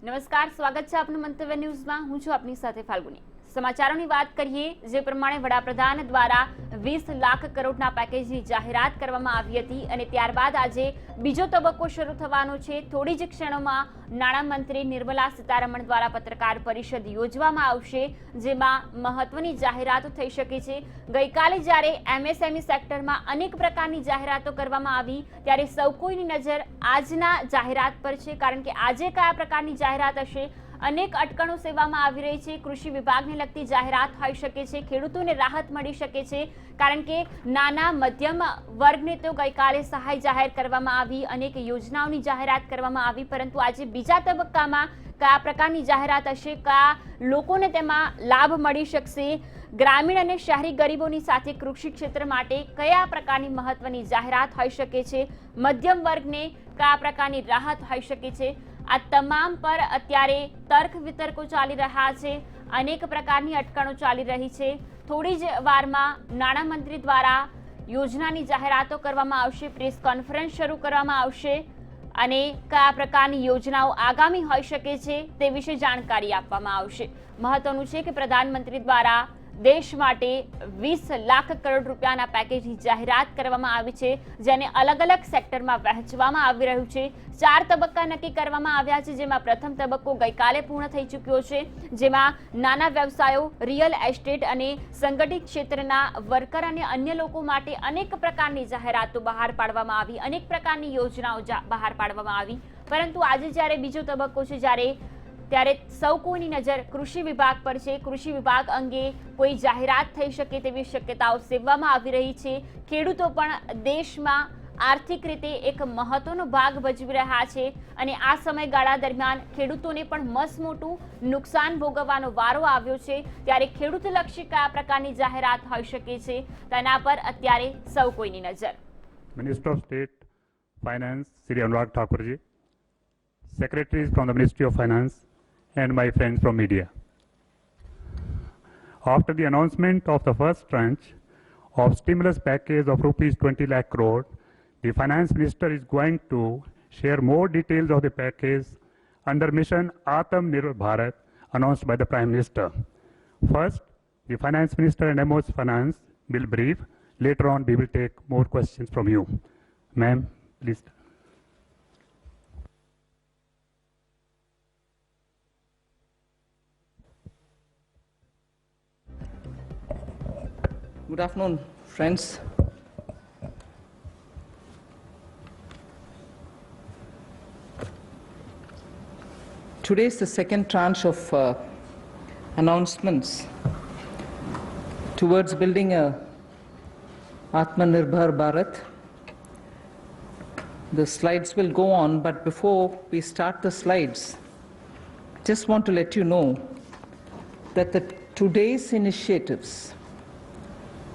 નમસ્કાર, સ્વાગત છે આપનું મંતવ્ય ન્યૂઝમાં. હું છું આપની સાથે ફાલ્ગુની. સમાચારોની વાત કરીએ, જે પ્રમાણે વડાપ્રધાન દ્વારા 20 લાખ કરોડના પેકેજની જાહેરાત કરવામાં આવી હતી અને ત્યારબાદ આજે બીજો તબક્કો શરૂ થવાનો છે. થોડી જ ક્ષણોમાં નાણામંત્રી નિર્મલા સીતારમણ દ્વારા પત્રકાર પરિષદ યોજવામાં આવશે, જેમાં મહત્વની જાહેરાતો થઈ શકે છે. ગઈકાલે જ્યારે એમએસએમઈ સેક્ટરમાં અનેક પ્રકારની જાહેરાતો કરવામાં આવી, ત્યારે સૌ કોઈની નજર આજના જાહેરાત પર છે, કારણ કે આજે કયા પ્રકારની જાહેરાત હશે. અનેક અટકણો સેવામાં આવી રહી છે. કૃષિ વિભાગને લગતી જાહેરાત હોઈ શકે છે. ખેડૂતોને રાહત મળી શકે છે, કારણ કે નાના મધ્યમ વર્ગને તો ગઈકાલે સહાય જાહેર કરવામાં આવી, અનેક યોજનાઓની જાહેરાત કરવામાં આવી, પરંતુ આજે બીજા તબક્કામાં કયા પ્રકારની જાહેરાત હશે, કયા લોકોને તેમાં લાભ મળી શકશે, ગ્રામીણ અને શહેરી ગરીબોની સાથે કૃષિ ક્ષેત્ર માટે કયા પ્રકારની મહત્વની જાહેરાત હોઈ શકે છે, મધ્યમ વર્ગને કયા પ્રકારની રાહત હોઈ શકે છે, આ તમામ પર અત્યારે તર્ક વિતર્કો ચાલી રહ્યા છે. અનેક પ્રકારની અટકણો ચાલી રહી છે. થોડી જ વારમાં નાણામંત્રી દ્વારા યોજનાની જાહેરાતો કરવામાં આવશે, પ્રેસ કોન્ફરન્સ શરૂ કરવામાં આવશે અને કયા પ્રકારની યોજનાઓ આગામી હોઈ શકે છે તે વિશે જાણકારી આપવામાં આવશે. મહત્વનું છે કે પ્રધાનમંત્રી દ્વારા દેશ માટે 20 લાખ કરોડ રૂપિયાના પેકેજની જાહેરાત કરવામાં આવી છે, જેને અલગ અલગ સેક્ટરમાં વહેંચવામાં આવી રહ્યું છે. 4 તબક્કા નક્કી કરવામાં આવ્યા છે, જેમાં પ્રથમ તબક્કો ગઈકાલે પૂર્ણ થઈ ચૂક્યો છે, જેમાં નાના વ્યવસાયો, રિયલ એસ્ટેટ અને સંગઠિત ક્ષેત્રના વર્કર અને અન્ય લોકો માટે અનેક પ્રકારની જાહેરાતો બહાર પાડવામાં આવી, અનેક પ્રકારની યોજનાઓ બહાર પાડવામાં આવી. પરંતુ આજે જ્યારે બીજો તબક્કો છે, ત્યારે સૌ કોઈની નજર કૃષિ વિભાગ પર છે. કૃષિ વિભાગ અંગે કોઈ જાહેરાત થઈ શકે તેવી શક્યતાઓ સેવવામાં આવી રહી છે. ખેડૂતો પણ દેશમાં આર્થિક રીતે એક મહત્વનો ભાગ ભજવી રહ્યા છે અને આ સમયગાળા દરમિયાન ખેડૂતોને પણ મસમોટું નુકસાન ભોગવવાનો વારો આવ્યો છે. ત્યારે ખેડૂતલક્ષી કયા પ્રકારની જાહેરાત હોઈ શકે છે તેના પર અત્યારે સૌ કોઈની નજર. Minister of state finance Shri Anurag Thakurji, secretaries from the Ministry of Finance, and my friends from media. After the announcement of the first tranche of stimulus package of rupees 20 lakh crore, the Finance Minister is going to share more details of the package under Mission Atmanirbhar Bharat announced by the Prime Minister. First, the Finance Minister and MO's Finance will brief. Later on, we will take more questions from you. Ma'am, please. Good afternoon, friends. Today is the second tranche of announcements towards building a Atmanirbhar Bharat. The slides will go on, but before we start the slides, just want to let you know that today's initiatives,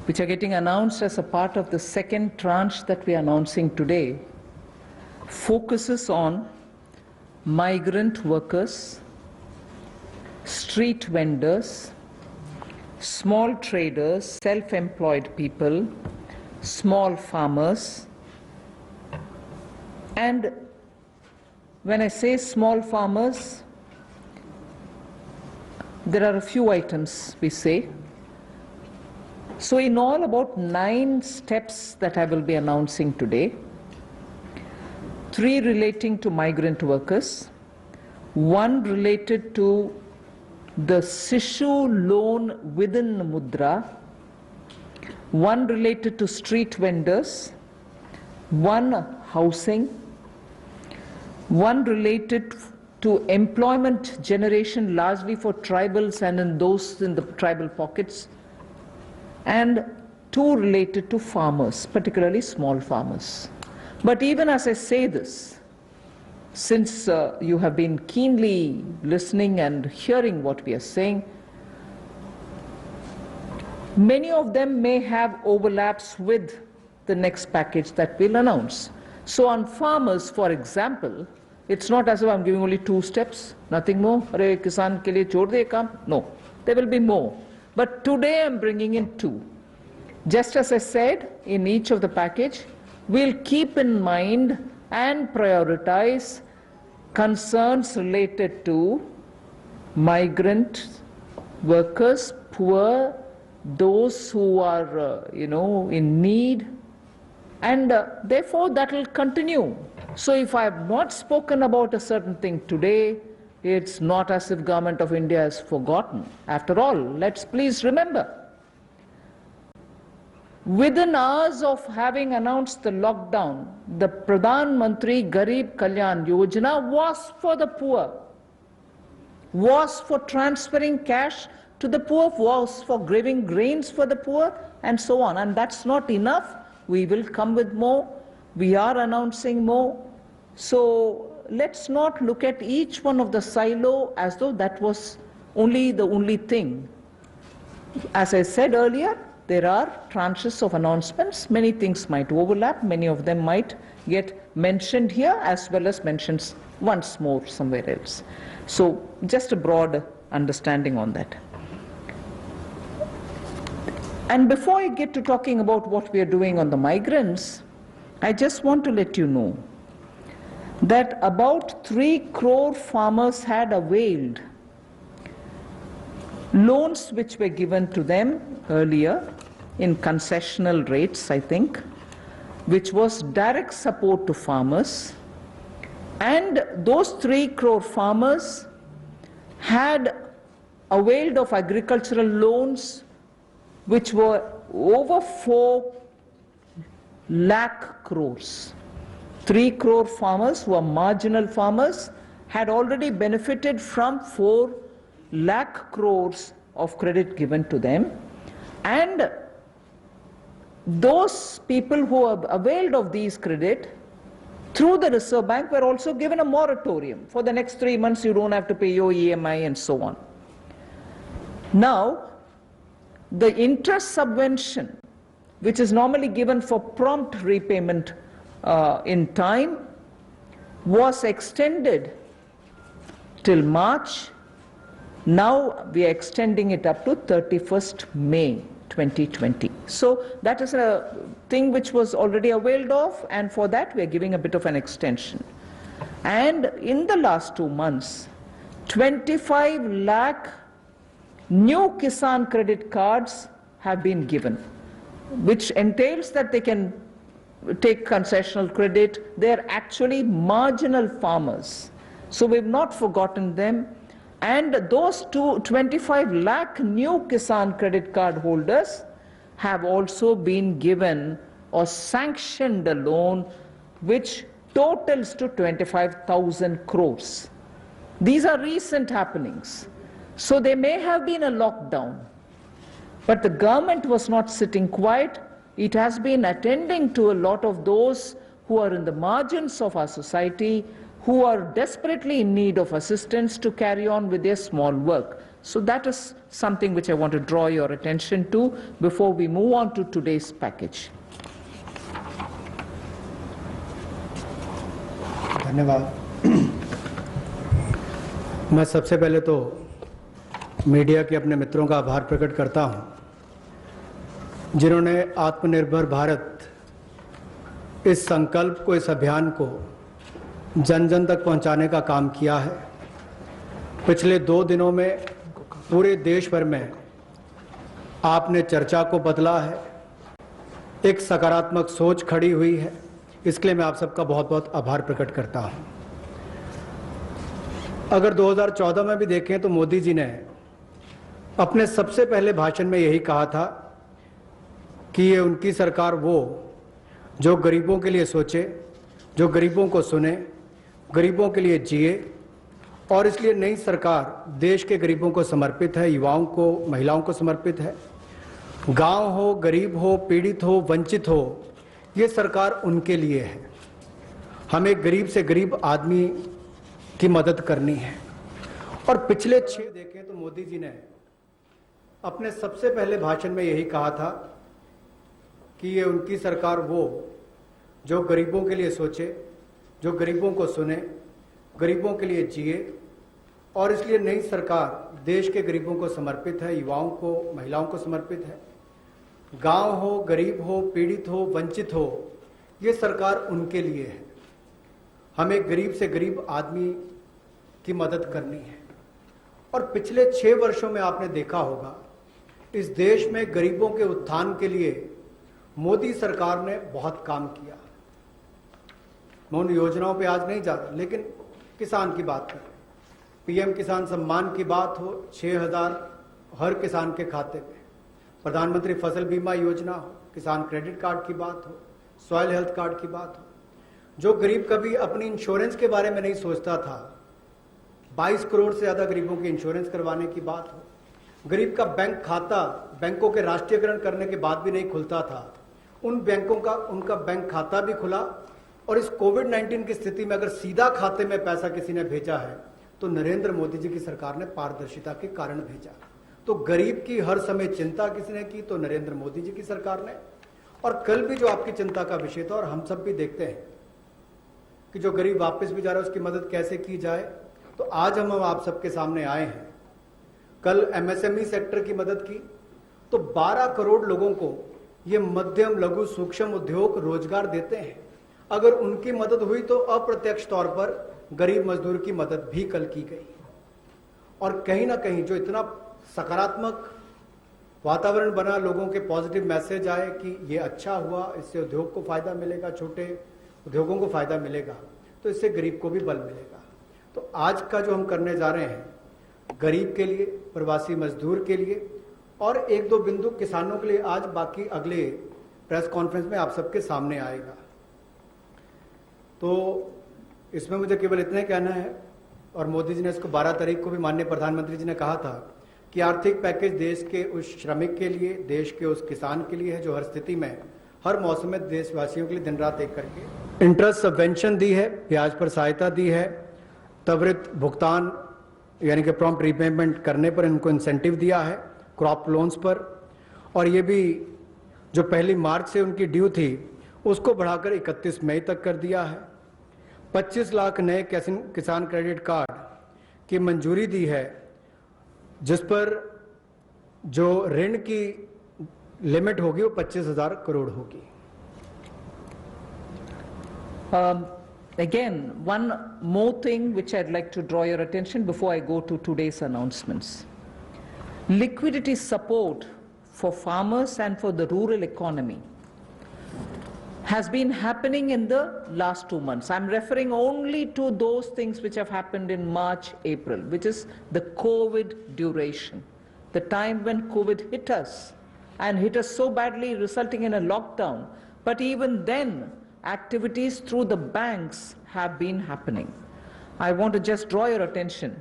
which are getting announced as a part of the second tranche that we are announcing today, focuses on migrant workers, street vendors, small traders, self-employed people, small farmers. And when I say small farmers, there are a few items we say. So in all, about 9 steps that I will be announcing today. 3 relating to migrant workers, 1 related to the Sishu loan within Mudra, 1 related to street vendors, 1 housing, 1 related to employment generation largely for tribals and in those in the tribal pockets, and 2 related to farmers, particularly small farmers. But even as I say this, since you have been keenly listening and hearing what we are saying, many of them may have overlaps with the next package that we'll announce. So on farmers, for example, it's not as if I'm giving only 2 steps, nothing more. Arey kisan ke liye chhod de kaam. No, there will be more. But today I'm bringing in 2. Just as I said, in each of the package, we'll keep in mind and prioritize concerns related to migrant workers, poor, those who are, in need, and therefore that will continue. So if I have not spoken about a certain thing today, it's not as if Government of India has forgotten. After all, let's please remember, within hours of having announced the lockdown, the Pradhan Mantri Garib Kalyan Yojana was for the poor, was for transferring cash to the poor, was for giving grains for the poor, and so on. And that's not enough. We will come with more. We are announcing more. So let's not look at each one of the silo as though that was the only thing. As I said earlier, there are tranches of announcements. Many things might overlap. Many of them might get mentioned here as well as mentioned once more somewhere else. So just a broad understanding on that. And before I get to talking about what we are doing on the migrants, I just want to let you know that about 3 crore farmers had availed loans which were given to them earlier in concessional rates, I think, which was direct support to farmers. And those 3 crore farmers had availed of agricultural loans which were over 4 lakh crores. 3 crore farmers who are marginal farmers had already benefited from 4 lakh crores of credit given to them. And those people who have availed of these credit through the Reserve Bank were also given a moratorium. For the next 3 months you don't have to pay your EMI and so on. Now, the interest subvention, which is normally given for prompt repayment in time, was extended till March. Now we are extending it up to 31st May 2020. So that is a thing which was already availed of, and for that we are giving a bit of an extension. And in the last 2 months, 25 lakh new Kisan credit cards have been given, which entails that they can take concessional credit. They are actually marginal farmers. So we've not forgotten them. And those 25 lakh new Kisan credit card holders have also been given or sanctioned a loan which totals to 25,000 crores. These are recent happenings. So there may have been a lockdown, but the government was not sitting quiet. It has been attending to a lot of those who are in the margins of our society, who are desperately in need of assistance to carry on with their small work. So that is something which I want to draw your attention to before we move on to today's package. धन्यवाद। मैं सबसे पहले तो media के अपने मित्रों का आभार प्रकट करता हूं, जिन्होंने आत्मनिर्भर भारत इस संकल्प को, इस अभियान को जन जन तक पहुंचाने का काम किया है। पिछले 2 दिनों में पूरे देश भर में आपने चर्चा को बदला है, एक सकारात्मक सोच खड़ी हुई है। इसके लिए मैं आप सबका बहुत बहुत आभार प्रकट करता हूं। अगर 2014 में भी देखें तो मोदी जी ने अपने सबसे पहले भाषण में यही कहा था कि ये उनकी सरकार वो जो गरीबों के लिए सोचे, जो गरीबों को सुने, गरीबों के लिए जिए, और इसलिए नई सरकार देश के गरीबों को समर्पित है, युवाओं को, महिलाओं को समर्पित है। गांव हो, गरीब हो, पीड़ित हो, वंचित हो, ये सरकार उनके लिए है। हमें गरीब से गरीब आदमी की मदद करनी है। और पिछले 6 देखें तो मोदी जी ने अपने सबसे पहले भाषण में यही कहा था कि ये उनकी सरकार वो जो गरीबों के लिए सोचे, जो गरीबों को सुने, गरीबों के लिए जिए, और इसलिए नई सरकार देश के गरीबों को समर्पित है, युवाओं को, महिलाओं को समर्पित है। गांव हो, गरीब हो, पीड़ित हो, वंचित हो, ये सरकार उनके लिए है। हमें गरीब से गरीब आदमी की मदद करनी है। और पिछले 6 वर्षों में आपने देखा होगा इस देश में गरीबों के उत्थान के लिए मोदी सरकार ने बहुत काम किया। मैं उन योजनाओं पे आज नहीं जा रहा, लेकिन किसान की बात करें, पीएम किसान सम्मान की बात हो, 6,000 हर किसान के खाते में, प्रधानमंत्री फसल बीमा योजना हो, किसान क्रेडिट कार्ड की बात हो, सॉइल हेल्थ कार्ड की बात हो। जो गरीब कभी अपनी इंश्योरेंस के बारे में नहीं सोचता था, 22 करोड़ से ज्यादा गरीबों की इंश्योरेंस करवाने की बात हो। गरीब का बैंक खाता बैंकों के राष्ट्रीयकरण करने के बाद भी नहीं खुलता था, उन बैंकों का उनका बैंक खाता भी खुला। और इस कोविड-19 की स्थिति में अगर सीधा खाते में पैसा किसी ने भेजा है तो नरेंद्र मोदी जी की सरकार ने पारदर्शिता के कारण भेजा। तो गरीब की हर समय चिंता किसने की? तो नरेंद्र मोदी जी की सरकार ने। और कल भी जो आपकी चिंता का विषय था, और हम सब भी देखते हैं कि जो गरीब वापस भी जा रहा है उसकी मदद कैसे की जाए, तो आज हम आप सबके सामने आए हैं। कल एमएसएमई सेक्टर की मदद की तो 12 करोड़ लोगों को ये मध्यम लघु सूक्ष्म उद्योग रोजगार देते हैं। अगर उनकी मदद हुई तो अप्रत्यक्ष तौर पर गरीब मजदूर की मदद भी कल की गई। और कहीं ना कहीं जो इतना सकारात्मक वातावरण बना, लोगों के पॉजिटिव मैसेज आए कि ये अच्छा हुआ, इससे उद्योग को फायदा मिलेगा, छोटे उद्योगों को फायदा मिलेगा, तो इससे गरीब को भी बल मिलेगा। तो आज का जो हम करने जा रहे हैं गरीब के लिए, प्रवासी मजदूर के लिए और 1-2 बिंदु किसानों के लिए, आज बाकी अगले प्रेस कॉन्फ्रेंस में आप सबके सामने आएगा। तो इसमें मुझे केवल इतना ही कहना है, और मोदी जी ने इसको 12 तारीख को भी माननीय प्रधानमंत्री जी ने कहा था कि आर्थिक पैकेज देश के उस श्रमिक के लिए, देश के उस किसान के लिए है जो हर स्थिति में, हर मौसम में देशवासियों के लिए दिन रात एक करके इंटरेस्ट सबवेंशन दी है, ब्याज पर सहायता दी है, त्वरित भुगतान यानी कि प्रॉम्प्ट रीपेमेंट करने पर इनको इंसेंटिव दिया है, क्रॉप लोन्स पर। और ये भी जो 1 मार्च से उनकी ड्यू थी उसको बढ़ाकर 31 मई तक कर दिया है। 25 लाख नए किसान क्रेडिट कार्ड की मंजूरी दी है, जिस पर जो ऋण की लिमिट होगी वो 25,000 करोड़ होगी। Again, one more thing which I'd like to draw your attention before I go to today's announcements. Liquidity support for farmers and for the rural economy has been happening in the last 2 months. I'm referring only to those things which have happened in March, April, which is the COVID duration, the time when COVID hit us and hit us so badly, resulting in a lockdown. But even then, activities through the banks have been happening. I want to just draw your attention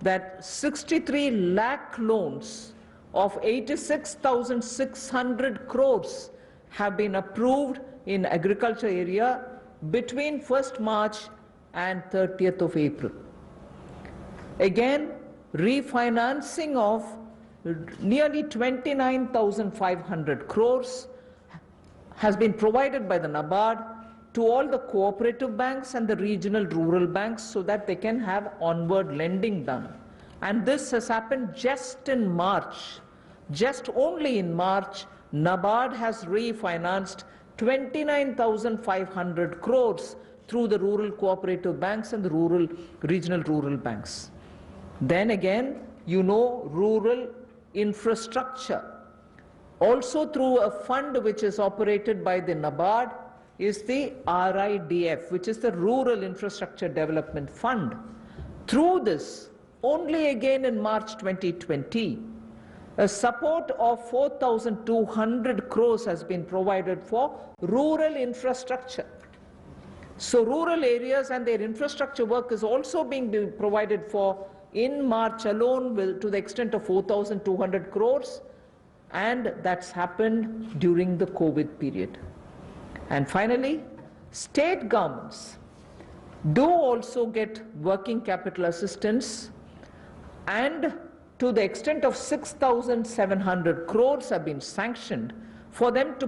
that 63 lakh loans of 86,600 crores have been approved in agriculture area between 1st March and 30th of April. Again, refinancing of nearly 29,500 crores has been provided by the NABARD to all the cooperative banks and the regional rural banks so that they can have onward lending done. And this has happened just in March. Just only in March, NABARD has refinanced 29,500 crores through the rural cooperative banks and the regional rural banks. Then again, you know, rural infrastructure, also through a fund which is operated by the NABARD, is the RIDF, which is the Rural Infrastructure Development Fund. Through this, only again in March 2020, a support of 4,200 crores has been provided for rural infrastructure. So rural areas and their infrastructure work is also being provided for in March alone to the extent of 4,200 crores, and that's happened during the COVID period. And finally, state governments do also get working capital assistance, and to the extent of 6,700 crores have been sanctioned for them to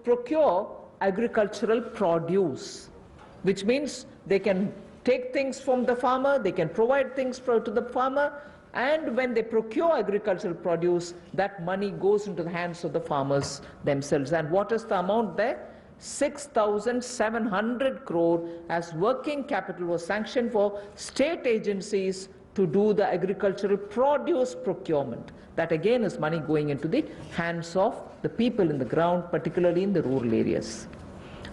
procure agricultural produce, which means they can take things from the farmer, they can provide things to the farmer, and when they procure agricultural produce, that money goes into the hands of the farmers themselves. And what is the amount there? 6,700 crore as working capital was sanctioned for state agencies to do the agricultural produce procurement. That again is money going into the hands of the people in the ground, particularly in the rural areas.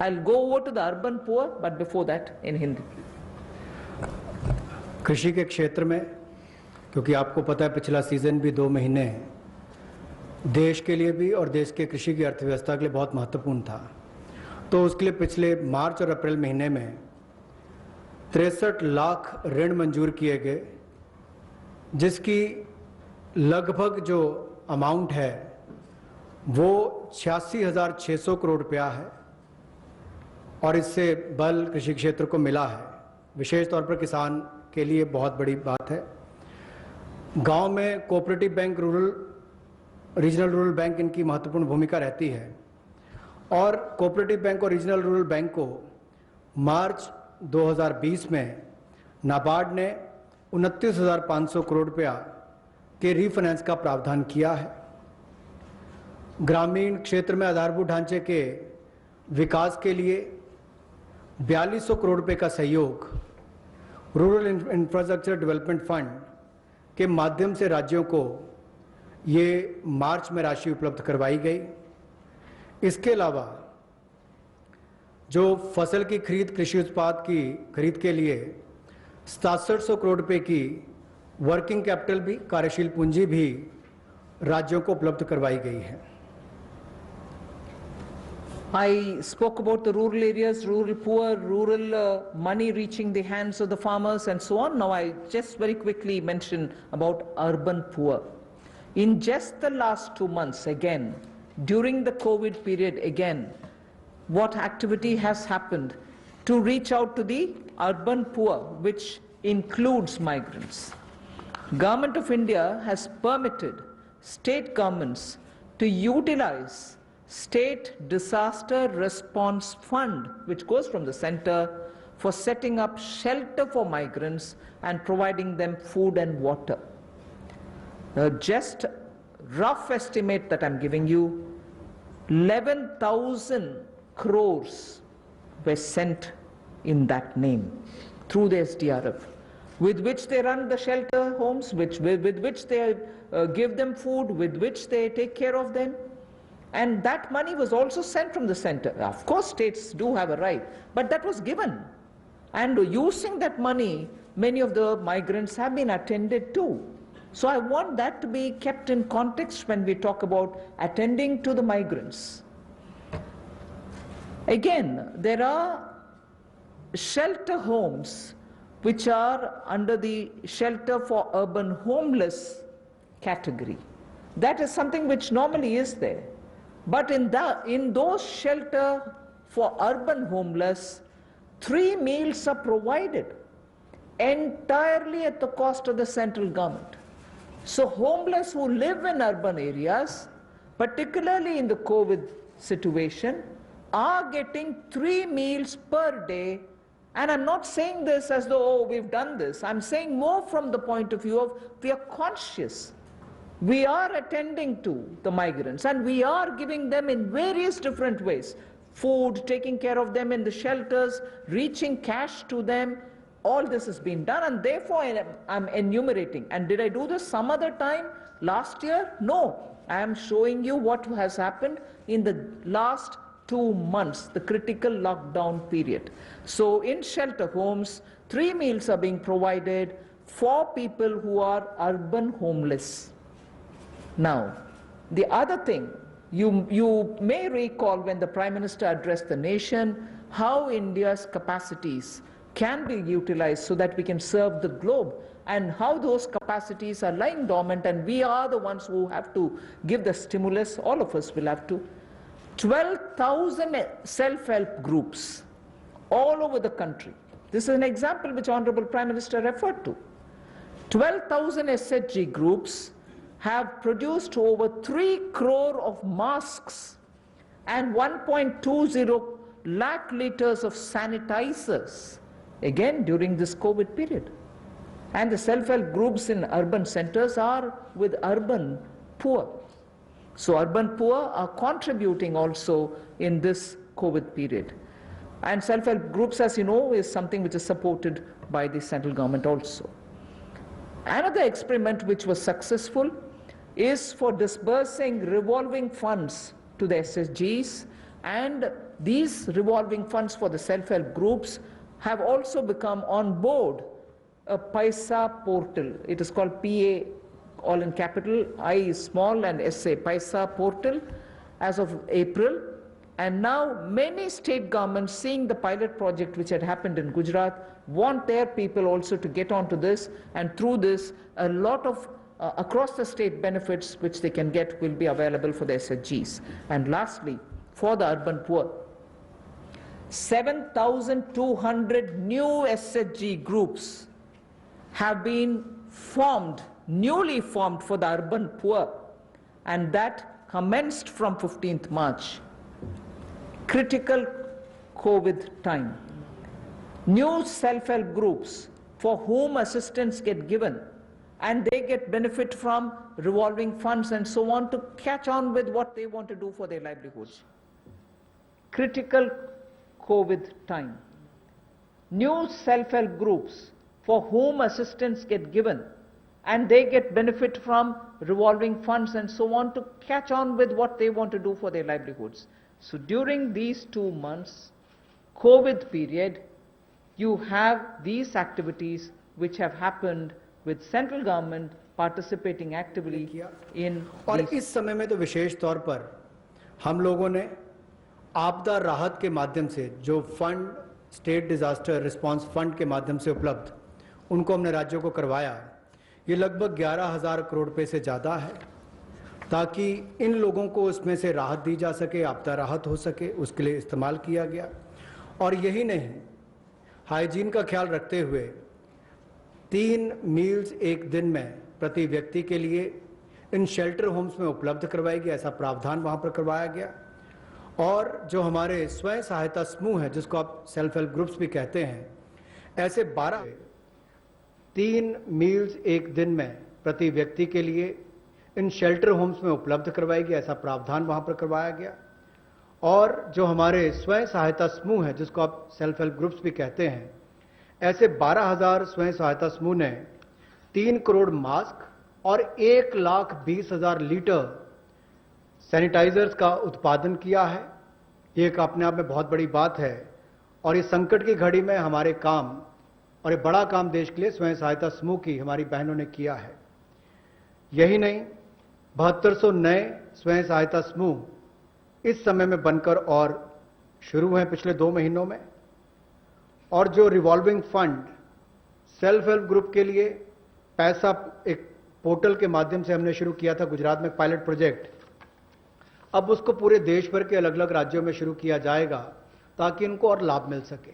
I'll go over to the urban poor, but before that in Hindi. कृषि के क्षेत्र में, क्योंकि आपको पता है पिछला season भी 2 महीने देश के लिए भी और देश के कृषि की अर्थव्यवस्था के लिए बहुत महत्वपूर्ण था, तो उसके लिए पिछले मार्च और अप्रैल महीने में 63 लाख ऋण मंजूर किए गए, जिसकी लगभग जो अमाउंट है वो 86,600 करोड़ रुपया है और इससे बल कृषि क्षेत्र को मिला है। विशेष तौर पर किसान के लिए बहुत बड़ी बात है। गांव में cooperative bank, regional rural bank इनकी महत्वपूर्ण भूमिका रहती है और कोऑपरेटिव बैंक और रीजनल रूरल बैंक को मार्च 2020 में नाबार्ड ने 29,500 करोड़ रुपया के रीफाइनेंस का प्रावधान किया है। ग्रामीण क्षेत्र में आधारभूत ढांचे के विकास के लिए 4200 करोड़ रुपए का सहयोग रूरल इंफ्रास्ट्रक्चर डेवलपमेंट फंड के माध्यम से राज्यों को ये मार्च में राशि उपलब्ध करवाई गई। इसके अलावा जो फसल की खरीद, कृषि उत्पाद की खरीद के लिए 6700 करोड़ रुपए की वर्किंग कैपिटल भी, कार्यशील पूंजी भी राज्यों को उपलब्ध करवाई गई है। I spoke about the rural areas, rural poor, rural money reaching the hands of the farmers and so on. Now I just very quickly mention about urban poor. In just the last 2 months again, during the COVID period again, what activity has happened to reach out to the urban poor, which includes migrants. Government of India has permitted state governments to utilize State Disaster Response Fund, which goes from the center, for setting up shelter for migrants and providing them food and water. Just rough estimate that I'm giving you, 11,000 crores were sent in that name through the SDRF, with which they run the shelter homes, with which they give them food, with which they take care of them. And that money was also sent from the center. Of course, states do have a right, but that was given. And using that money, many of the migrants have been attended to. So I want that to be kept in context when we talk about attending to the migrants. Again, there are shelter homes which are under the shelter for urban homeless category. That is something which normally is there. But in those shelter for urban homeless, 3 meals are provided entirely at the cost of the central government. So homeless who live in urban areas, particularly in the COVID situation, are getting 3 meals per day. And I'm not saying this as though, oh, we've done this. I'm saying more from the point of view of we are conscious. We are attending to the migrants and we are giving them in various different ways. Food, taking care of them in the shelters, reaching cash to them. All this has been done and therefore I'm enumerating. And did I do this some other time last year? No. I am showing you what has happened in the last 2 months, the critical lockdown period. So in shelter homes, 3 meals are being provided for people who are urban homeless. Now, the other thing, you may recall when the Prime Minister addressed the nation, how India's capacities can be utilized so that we can serve the globe, and how those capacities are lying dormant and we are the ones who have to give the stimulus, all of us will have to. 12,000 self-help groups all over the country. This is an example which Honorable Prime Minister referred to. 12,000 SHG groups have produced over 3 crore of masks and 1.20 lakh liters of sanitizers, again during this COVID period. And the self-help groups in urban centers are with urban poor. So urban poor are contributing also in this COVID period. And self-help groups, as you know, is something which is supported by the central government also. Another experiment which was successful is for disbursing revolving funds to the SSGs, and these revolving funds for the self-help groups have also become on board a Paisa portal. It is called PA, all in capital, I is small and SA, Paisa portal, as of April. And now many state governments, seeing the pilot project which had happened in Gujarat, want their people also to get onto this, and through this a lot of across the state benefits which they can get will be available for the SHGs. And lastly, for the urban poor, 7,200 new SHG groups have been formed, newly formed for the urban poor, and that commenced from 15th March. Critical COVID time. New self-help groups for whom assistance get given, and they get benefit from revolving funds and so on to catch on with what they want to do for their livelihoods. Critical COVID time. New self-help groups for whom assistance get given, and they get benefit from revolving funds and so on to catch on with what they want to do for their livelihoods. So during these 2 months, COVID period, you have these activities which have happened with central government participating actively in और these. इस समय में तो विशेष तौर पर हम लोगों ने आपदा राहत के माध्यम से जो fund state disaster response fund के माध्यम से उपलब्ध उनको हमने राज्यों को करवाया। ये लगभग 11,000 करोड़ रुपए से ज़्यादा है, ताकि इन लोगों को उसमें से राहत दी जा सके, आपदा राहत हो सके, उसके लिए इस्तेमाल किया गया। और यही नहीं, हाइजीन का ख्याल रखते हुए 3 मील्स एक दिन में प्रति व्यक्ति के लिए इन शेल्टर होम्स में उपलब्ध करवाई गई, ऐसा प्रावधान वहाँ पर करवाया गया। और जो हमारे स्वयं सहायता समूह हैं, जिसको आप सेल्फ हेल्प ग्रुप्स भी कहते हैं, ऐसे 3 मील्स एक दिन में प्रति व्यक्ति के लिए इन शेल्टर होम्स में उपलब्ध करवाई गई, ऐसा प्रावधान वहाँ पर करवाया गया। और जो हमारे स्वयं सहायता समूह हैं, जिसको आप सेल्फ हेल्प ग्रुप्स भी कहते हैं, ऐसे 12,000 स्वयं सहायता समूह ने 3 करोड़ मास्क और 1,20,000 लीटर सैनिटाइजर्स का उत्पादन किया है। ये एक अपने आप में बहुत बड़ी बात है, और इस संकट की घड़ी में हमारे काम, और ये बड़ा काम देश के लिए स्वयं सहायता समूह की हमारी बहनों ने किया है। यही नहीं, 7200 नए स्वयं सहायता समूह इस समय में बनकर और शुरू हैं पिछले 2 महीनों में। और जो revolving fund self help group के लिए पैसा एक पोर्टल के माध्यम से हमने शुरू किया था गुजरात में पायलट प्रोजेक्ट, अब उसको पूरे देश भर के अलग अलग राज्यों में शुरू किया जाएगा ताकि इनको और लाभ मिल सके।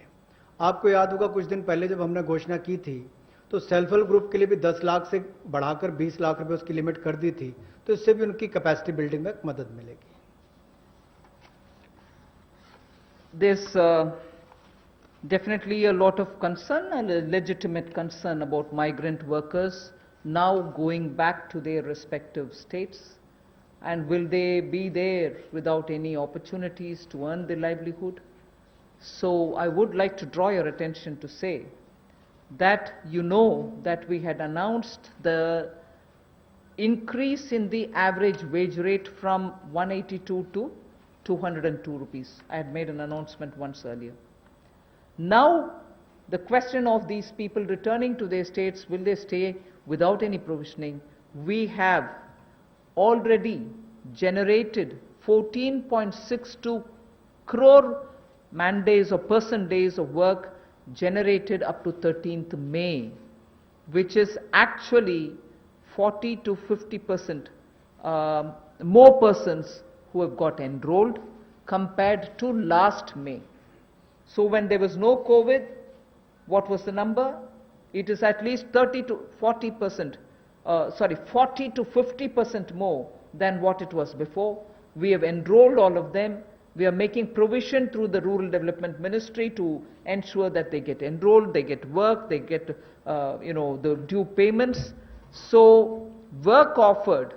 आपको याद होगा कुछ दिन पहले जब हमने घोषणा की थी तो सेल्फ हेल्प ग्रुप के लिए भी 10 लाख से बढ़ाकर 20 लाख रुपए उसकी लिमिट कर दी थी, तो इससे भी उनकी कैपेसिटी बिल्डिंग में मदद मिलेगी। There's definitely a lot of concern, and a legitimate concern, about migrant workers now going back to their respective states, and will they be there without any opportunities to earn their livelihood? So I would like to draw your attention to say that you know that we had announced the increase in the average wage rate from 182 to 202 rupees. I had made an announcement once earlier. Now the question of these people returning to their states, will they stay without any provisioning? We have already generated 14.62 crore man days or person days of work generated up to 13th May, which is actually 40 to 50% more persons who have got enrolled compared to last May. So when there was no COVID, what was the number? It is at least 30 to 40%, 40 to 50% more than what it was before. We have enrolled all of them. We are making provision through the Rural Development Ministry to ensure that they get enrolled, they get work, they get the due payments. So work offered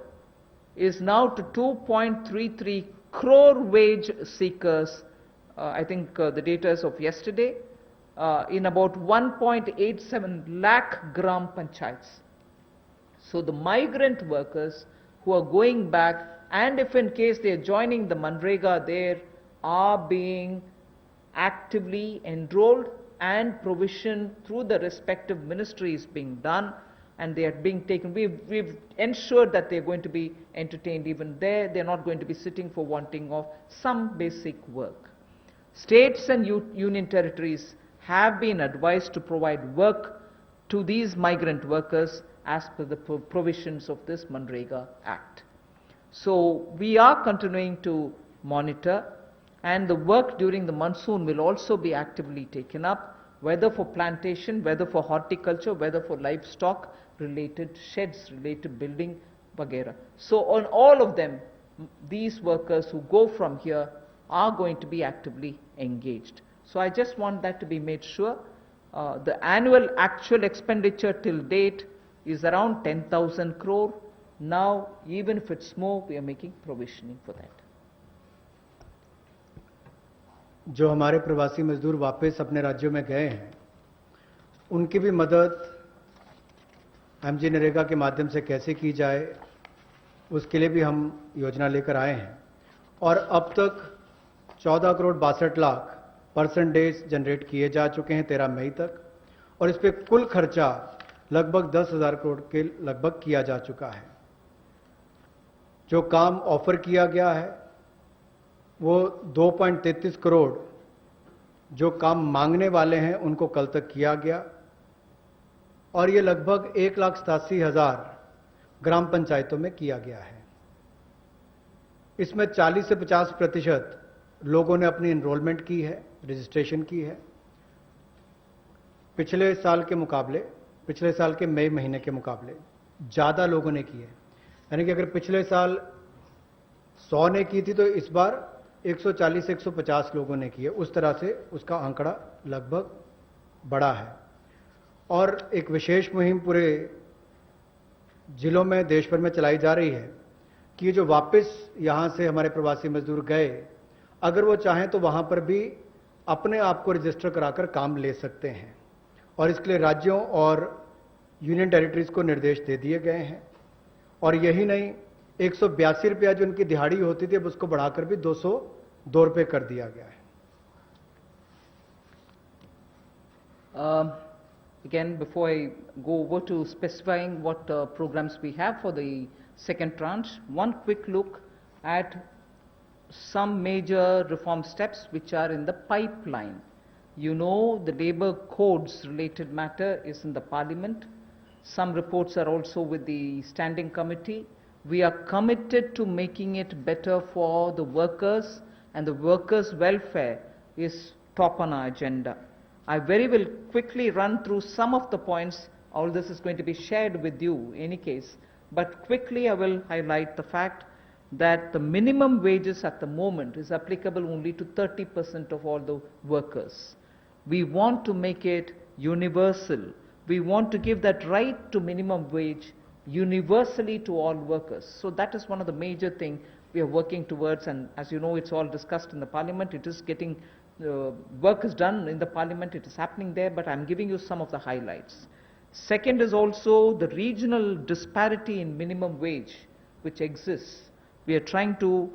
is now to 2.33 crore wage seekers I think the data is of yesterday, in about 1.87 lakh gram panchayats. So the migrant workers who are going back, and if in case they are joining the Manrega, there are being actively enrolled and provision through the respective ministries being done, and they are being taken. We've ensured that they're going to be entertained even there. They're not going to be sitting for wanting of some basic work. States and union territories have been advised to provide work to these migrant workers as per the provisions of this Manrega Act. So we are continuing to monitor, and the work during the monsoon will also be actively taken up, whether for plantation, whether for horticulture, whether for livestock related sheds, related building, vagera. So on all of them, these workers who go from here are going to be actively engaged. So I just want that to be made sure. The annual actual expenditure till date is around 10,000 crore. Now, even if it's more, we are making provisioning for that. जो हमारे प्रवासी मजदूर वापस अपने राज्यों में गए हैं, उनकी भी मदद एमजी नरेगा के माध्यम से कैसे की जाए, उसके लिए भी हम योजना लेकर आए हैं। और अब तक 14 crore 62 lakh person days generate किए जा चुके हैं 13 मई तक, और इस पर कुल खर्चा लगभग 10,000 करोड़ के लगभग किया जा चुका है। जो काम ऑफर किया गया है वो 2.33 करोड़ जो काम मांगने वाले हैं उनको कल तक किया गया, और ये लगभग 1,87,000 ग्राम पंचायतों में किया गया है। इसमें 40 से 50% लोगों ने अपनी एनरोलमेंट की है, रजिस्ट्रेशन की है। पिछले साल के मुकाबले, पिछले साल के मई महीने के मुकाबले ज़्यादा लोगों ने की है। यानी कि अगर पिछले साल 100 ने की थी तो इस बार 140 से 150 लोगों ने की है। उस तरह से उसका आंकड़ा लगभग बड़ा है। और एक विशेष मुहिम पूरे जिलों में, देश भर में चलाई जा रही है कि जो वापस यहाँ से हमारे प्रवासी मजदूर गए, अगर वो चाहें तो वहाँ पर भी अपने आप को रजिस्टर कराकर काम ले सकते हैं। और इसके लिए राज्यों और यूनियन टेरिटरीज को निर्देश दे दिए गए हैं। और यही नहीं, 182 रुपया जो उनकी दिहाड़ी होती थी अब उसको बढ़ाकर भी 202 रुपये कर दिया गया है। Again, before I go over to specifying what programs we have for the second tranche, one quick look at some major reform steps which are in the pipeline. You know, the labor codes related matter is in the parliament. Some reports are also with the standing committee. We are committed to making it better for the workers, and the workers' welfare is top on our agenda. I very will quickly run through some of the points. All this is going to be shared with you in any case, but quickly I will highlight the fact that the minimum wages at the moment is applicable only to 30% of all the workers. We want to make it universal. We want to give that right to minimum wage universally to all workers. So that is one of the major things we are working towards, and as you know, it's all discussed in the parliament. It is getting, work is done in the parliament, it is happening there, but I'm giving you some of the highlights. Second is also the regional disparity in minimum wage which exists. We are trying to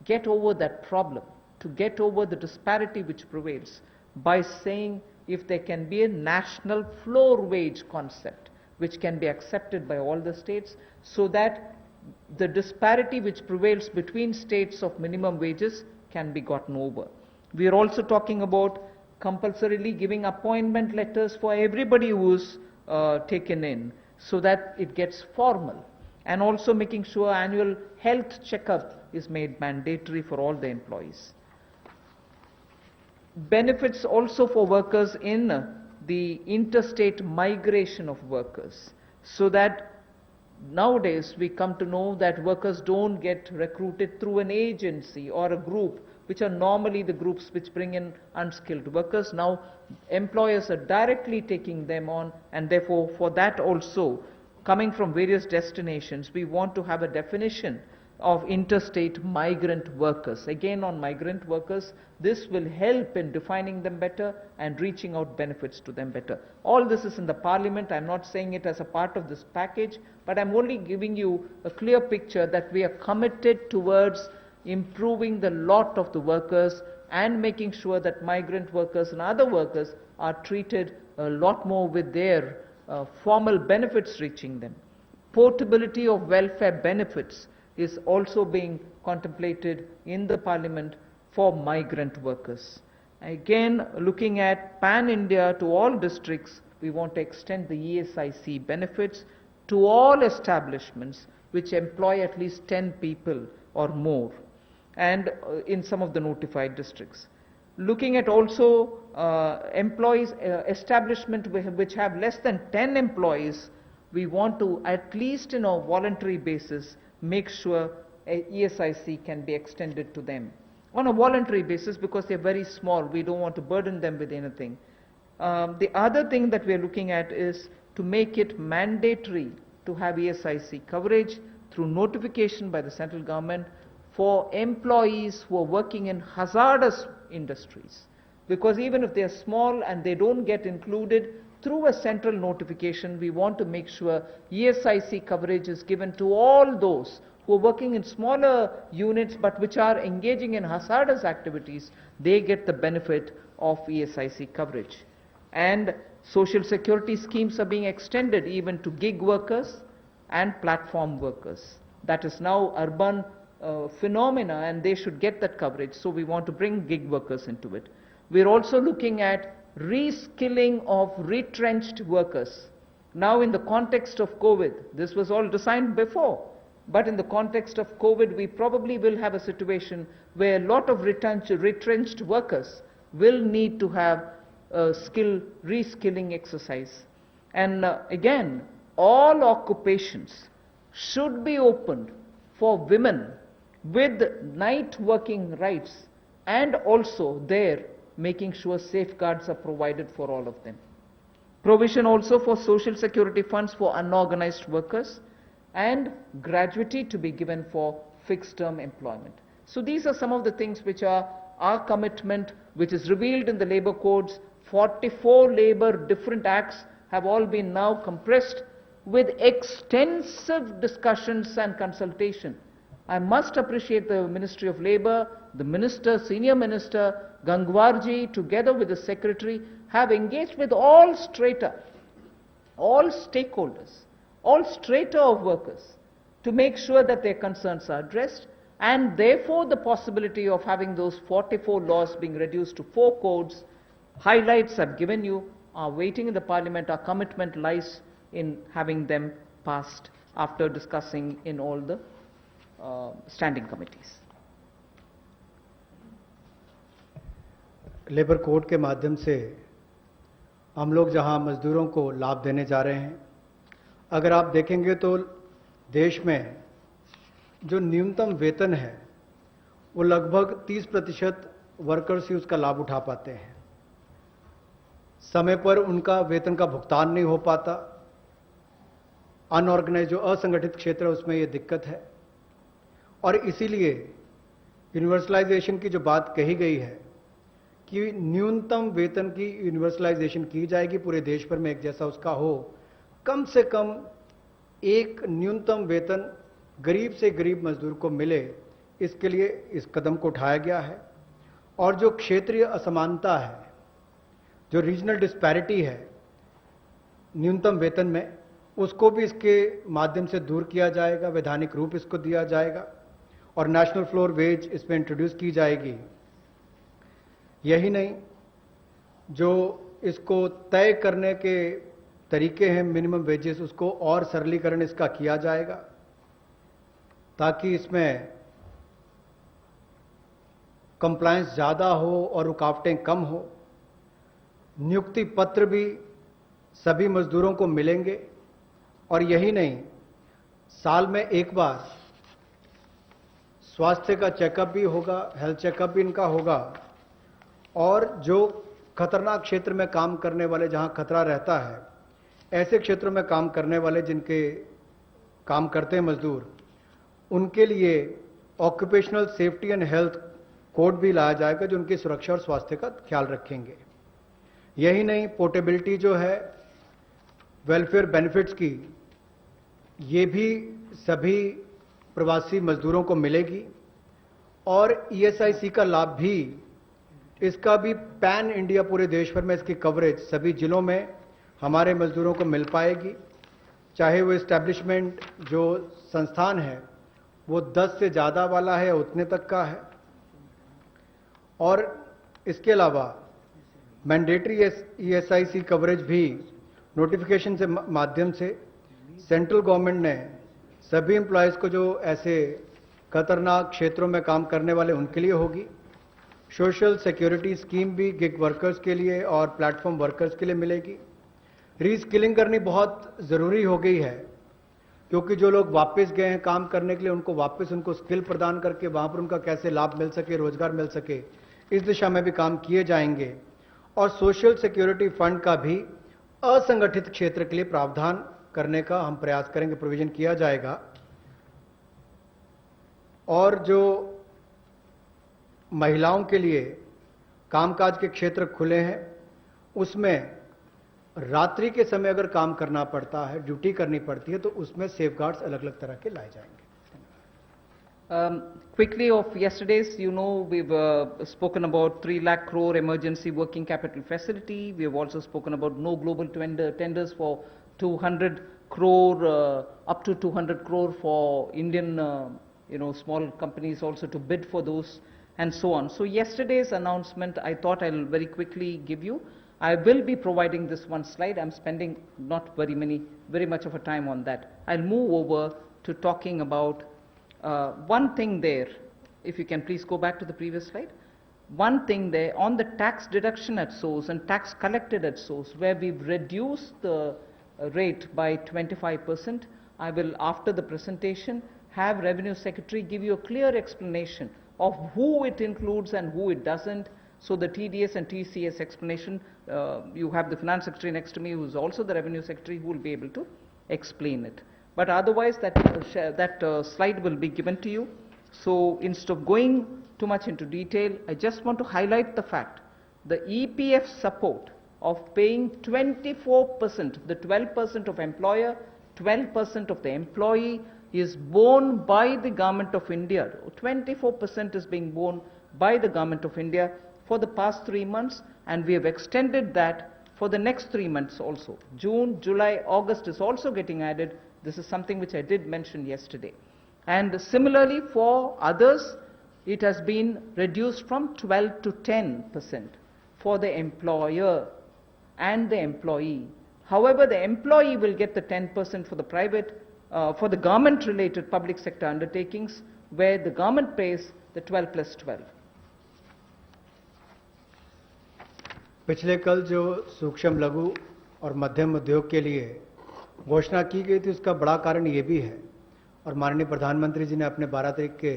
get over that problem, to get over the disparity which prevails by saying if there can be a national floor wage concept which can be accepted by all the states, so that the disparity which prevails between states of minimum wages can be gotten over. We are also talking about compulsorily giving appointment letters for everybody who is taken in, so that it gets formal, and also making sure annual health checkup is made mandatory for all the employees. Benefits also for workers in the interstate migration of workers, so that nowadays we come to know that workers don't get recruited through an agency or a group, which are normally the groups which bring in unskilled workers. Now employers are directly taking them on, and therefore for that also, coming from various destinations, we want to have a definition of interstate migrant workers. Again, on migrant workers, this will help in defining them better and reaching out benefits to them better. All this is in the parliament. I'm not saying it as a part of this package, but I'm only giving you a clear picture that we are committed towards improving the lot of the workers and making sure that migrant workers and other workers are treated a lot more with their formal benefits reaching them. Portability of welfare benefits is also being contemplated in the parliament for migrant workers. Again, looking at pan-India to all districts, we want to extend the ESIC benefits to all establishments which employ at least 10 people or more, and in some of the notified districts. Looking at also employees, establishment which have less than 10 employees, we want to, at least in a voluntary basis, make sure ESIC can be extended to them. On a voluntary basis, because they're very small, we don't want to burden them with anything. The other thing that we're looking at is to make it mandatory to have ESIC coverage through notification by the central government for employees who are working in hazardous industries. Because even if they are small and they don't get included, through a central notification, we want to make sure ESIC coverage is given to all those who are working in smaller units but which are engaging in hazardous activities. They get the benefit of ESIC coverage. And social security schemes are being extended even to gig workers and platform workers. That is now urban phenomena, and they should get that coverage. So we want to bring gig workers into it. We're also looking at reskilling of retrenched workers. Now in the context of COVID, this was all designed before, but in the context of COVID, we probably will have a situation where a lot of retrenched workers will need to have a reskilling exercise. And again, all occupations should be opened for women with night working rights, and also there making sure safeguards are provided for all of them. Provision also for social security funds for unorganized workers, and gratuity to be given for fixed term employment. So these are some of the things which are our commitment, which is revealed in the labor codes. 44 labor different acts have all been now compressed with extensive discussions and consultation. I must appreciate the Ministry of Labour, the Minister, Senior Minister Gangwarji, together with the Secretary, have engaged with all strata, all stakeholders, all strata of workers, to make sure that their concerns are addressed, and therefore the possibility of having those 44 laws being reduced to 4 codes. Highlights I've given you are waiting in the Parliament. Our commitment lies in having them passed after discussing in all the standing committees. Labour code के माध्यम से हम लोग जहां मजदूरों को लाभ देने जा रहे हैं, अगर आप देखेंगे तो देश में जो न्यूनतम वेतन है वो लगभग 30% वर्कर्स ही उसका लाभ उठा पाते हैं। समय पर उनका वेतन का भुगतान नहीं हो पाता। अनऑर्गेनाइज जो असंगठित क्षेत्र है उसमें ये दिक्कत है, और इसीलिए यूनिवर्सलाइजेशन की जो बात कही गई है कि न्यूनतम वेतन की यूनिवर्सलाइजेशन की जाएगी, पूरे देश भर में एक जैसा उसका हो, कम से कम एक न्यूनतम वेतन गरीब से गरीब मजदूर को मिले, इसके लिए इस कदम को उठाया गया है। और जो क्षेत्रीय असमानता है, जो रीजनल डिस्पैरिटी है न्यूनतम वेतन में, उसको भी इसके माध्यम से दूर किया जाएगा, वैधानिक रूप इसको दिया जाएगा और नेशनल फ्लोर वेज इसमें इंट्रोड्यूस की जाएगी। यही नहीं, जो इसको तय करने के तरीके हैं मिनिमम वेजेस, उसको और सरलीकरण इसका किया जाएगा ताकि इसमें कंप्लायंस ज़्यादा हो और रुकावटें कम हो। नियुक्ति पत्र भी सभी मजदूरों को मिलेंगे, और यही नहीं, साल में एक बार स्वास्थ्य का चेकअप भी होगा, हेल्थ चेकअप भी इनका होगा। और जो खतरनाक क्षेत्र में काम करने वाले, जहां खतरा रहता है, ऐसे क्षेत्रों में काम करने वाले जिनके काम करते हैं मजदूर, उनके लिए occupational safety and health code भी लाया जाएगा जो उनकी सुरक्षा और स्वास्थ्य का ख्याल रखेंगे। यही नहीं, पोर्टेबिलिटी जो है वेलफेयर बेनिफिट्स की, ये भी सभी प्रवासी मजदूरों को मिलेगी और ईएसआईसी का लाभ भी, इसका भी पैन इंडिया पूरे देश भर में इसकी कवरेज सभी जिलों में हमारे मजदूरों को मिल पाएगी। चाहे वो एस्टैब्लिशमेंट जो संस्थान है वो 10 से ज़्यादा वाला है या उतने तक का है। और इसके अलावा मैंडेटरी ईएसआईसी कवरेज भी नोटिफिकेशन से माध्यम से सेंट्रल गवर्नमेंट ने सभी एम्प्लॉयज़ को जो ऐसे खतरनाक क्षेत्रों में काम करने वाले उनके लिए होगी। सोशल सिक्योरिटी स्कीम भी गिग वर्कर्स के लिए और प्लेटफॉर्म वर्कर्स के लिए मिलेगी। रीस्किलिंग करनी बहुत ज़रूरी हो गई है क्योंकि जो लोग वापस गए हैं काम करने के लिए उनको वापस उनको स्किल प्रदान करके वहाँ पर उनका कैसे लाभ मिल सके, रोजगार मिल सके, इस दिशा में भी काम किए जाएंगे। और सोशल सिक्योरिटी फंड का भी असंगठित क्षेत्र के लिए प्रावधान करने का हम प्रयास करेंगे, प्रोविजन किया जाएगा। और जो महिलाओं के लिए कामकाज के क्षेत्र खुले हैं उसमें रात्रि के समय अगर काम करना पड़ता है, ड्यूटी करनी पड़ती है, तो उसमें सेफगार्ड्स अलग अलग तरह के लाए जाएंगे। Quickly of yesterday's, you know, we've spoken about 3 lakh crore emergency working capital facility. We have also spoken about no global tenders for 200 crore, up to 200 crore for Indian, small companies also to bid for those and so on. So yesterday's announcement, I thought I'll very quickly give you. I will be providing this one slide. I'm spending not very much of a time on that. I'll move over to talking about one thing there. If you can please go back to the previous slide. One thing there on the tax deduction at source and tax collected at source, where we've reduced the rate by 25%. I will, after the presentation, have Revenue Secretary give you a clear explanation of who it includes and who it doesn't. So the TDS and TCS explanation, you have the Finance Secretary next to me who is also the Revenue Secretary who will be able to explain it. But otherwise that slide will be given to you. So instead of going too much into detail, I just want to highlight the fact the EPF support of paying 24%, the 12% of employer, 12% of the employee is borne by the Government of India. 24% is being borne by the Government of India for the past 3 months, and we have extended that for the next 3 months also. June, July, August is also getting added. This is something which I did mention yesterday. And similarly for others, it has been reduced from 12 to 10% for the employer and the employee. However, the employee will get the 10% for the private, for the government-related public sector undertakings, where the government pays the 12 plus 12. पिछले कल जो सूक्ष्म लघु और मध्यम उद्योग के लिए घोषणा की गई थी उसका बड़ा कारण ये भी है, और माननीय प्रधानमंत्री जी ने अपने 12 तारीख के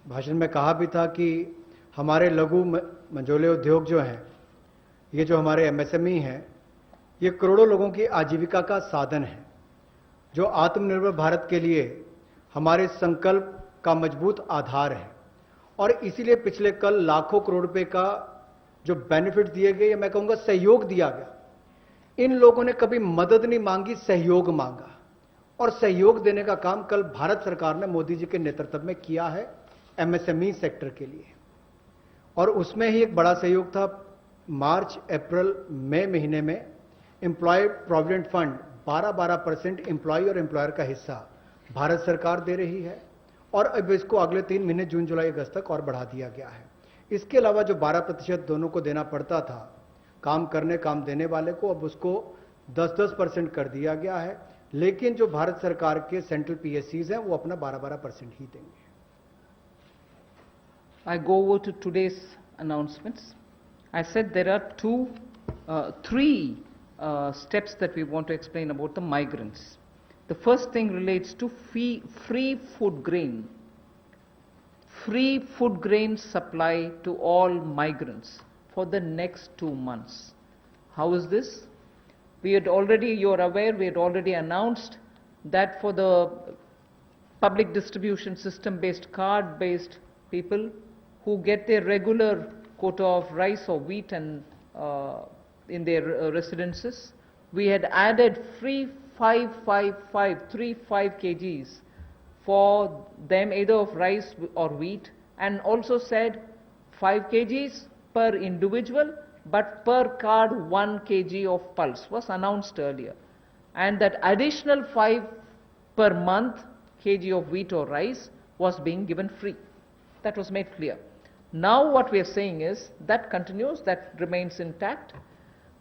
भाषण में कहा भी था कि हमारे लघु मंझोले उद्योग जो हैं, ये जो हमारे एमएसएमई हैं, ये करोड़ों लोगों की आजीविका का साधन है, जो आत्मनिर्भर भारत के लिए हमारे संकल्प का मजबूत आधार है। और इसीलिए पिछले कल लाखों करोड़ रुपए का जो बेनिफिट दिए गए, मैं कहूंगा सहयोग दिया गया। इन लोगों ने कभी मदद नहीं मांगी, सहयोग मांगा, और सहयोग देने का काम कल भारत सरकार ने मोदी जी के नेतृत्व में किया है एमएसएमई सेक्टर के लिए। और उसमें ही एक बड़ा सहयोग था, मार्च अप्रैल मई महीने में एम्प्लॉय प्रोविडेंट फंड 12% एम्प्लॉय और एम्प्लॉयर का हिस्सा भारत सरकार दे रही है, और अब इसको अगले 3 महीने जून जुलाई अगस्त तक और बढ़ा दिया गया है। इसके अलावा जो 12% दोनों को देना पड़ता था काम देने वाले को, अब उसको 10% कर दिया गया है। लेकिन जो भारत सरकार के सेंट्रल पीएससीज हैं वो अपना 12% ही देंगे। I go over to today's announcements. I said there are three steps that we want to explain about the migrants. The first thing relates to free food grain. Free food grain supply to all migrants for the next 2 months. How is this? We had already, you are aware, we had already announced that for the public distribution system-based, card-based people who get their regular quota of rice or wheat and in their residences. We had added free 5 kgs for them, either of rice or wheat, and also said 5 kgs per individual, but per card 1 kg of pulse was announced earlier. And that additional 5 per month kg of wheat or rice was being given free. That was made clear. Now what we are saying is that continues, that remains intact.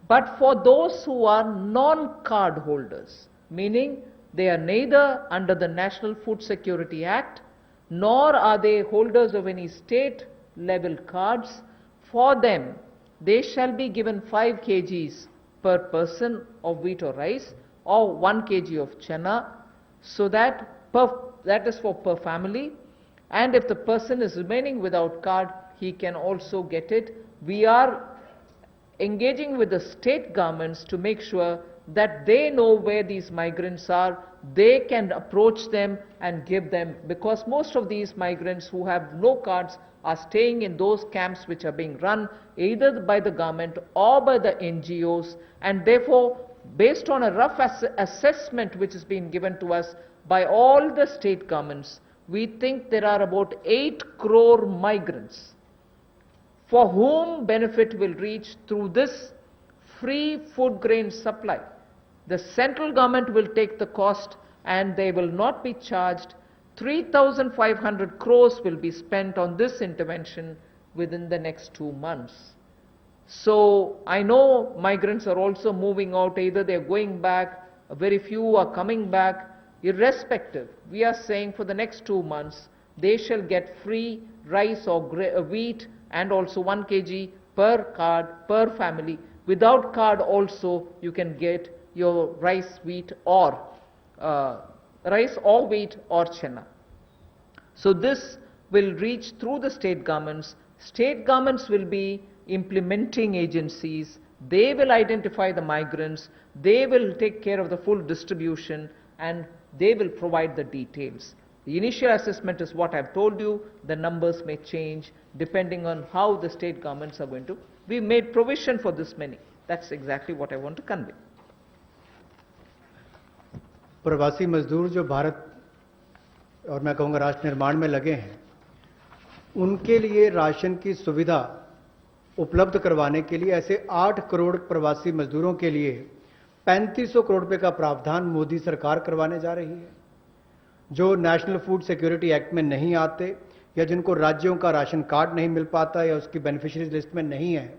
But for those who are non-card holders, meaning they are neither under the National Food Security Act, nor are they holders of any state level cards, for them they shall be given 5 kgs per person of wheat or rice, or 1 kg of chana, so that is for per family. And if the person is remaining without card, he can also get it. We are engaging with the state governments to make sure that they know where these migrants are, they can approach them and give them, because most of these migrants who have no cards are staying in those camps which are being run either by the government or by the NGOs, and therefore, based on a rough assessment which has been given to us by all the state governments, we think there are about 8 crore migrants for whom benefit will reach through this free food grain supply. The central government will take the cost and they will not be charged. 3,500 crores will be spent on this intervention within the next 2 months. So I know migrants are also moving out, either they're going back, very few are coming back. Irrespective, we are saying for the next 2 months, they shall get free rice or wheat and also 1 kg per card, per family. Without card also, you can get your rice, wheat or wheat or chana. So this will reach through the state governments. State governments will be implementing agencies. They will identify the migrants. They will take care of the full distribution, and they will provide the details. The initial assessment is what I've told you. The numbers may change depending on how the state governments are going to. We made provision for this many. That's exactly what I want to convey. प्रवासी मजदूर जो भारत और मैं कहूँगा राष्ट्र निर्माण में लगे हैं, उनके लिए राशन की सुविधा उपलब्ध करवाने के लिए ऐसे 8 करोड़ प्रवासी मजदूरों के लिए 3500 करोड़ रुपए का प्रावधान मोदी सरकार करवाने जा रही है। जो नेशनल फूड सिक्योरिटी एक्ट में नहीं आते या जिनको राज्यों का राशन कार्ड नहीं मिल पाता या उसकी बेनिफिशियरीज लिस्ट में नहीं है,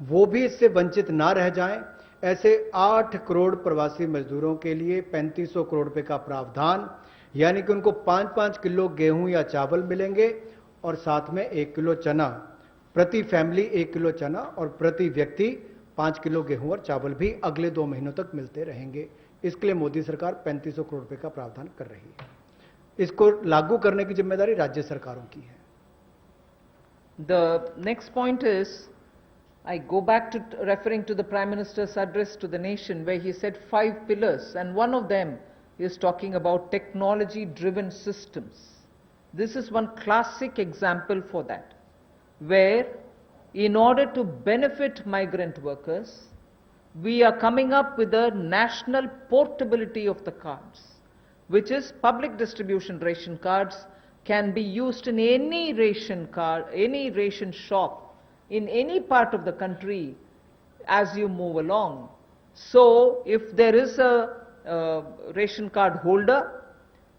वो भी इससे वंचित ना रह जाएं। ऐसे 8 करोड़ प्रवासी मजदूरों के लिए 3500 करोड़ रुपए का प्रावधान, यानी कि उनको 5-5 किलो गेहूं या चावल मिलेंगे और साथ में 1 किलो चना, प्रति फैमिली 1 किलो चना और प्रति व्यक्ति 5 किलो गेहूं और चावल भी अगले 2 महीनों तक मिलते रहेंगे। इसके लिए मोदी सरकार 3500 करोड़ रुपए का प्रावधान कर रही है। इसको लागू करने की जिम्मेदारी राज्य सरकारों की है। The next point is, I go back to referring to the Prime Minister's address to the nation, where he said 5 pillars, and one of them is talking about technology-driven systems. This is one classic example for that, where in order to benefit migrant workers, we are coming up with a national portability of the cards, which is public distribution ration cards can be used in any ration card, any ration shop, in any part of the country as you move along. So if there is a ration card holder,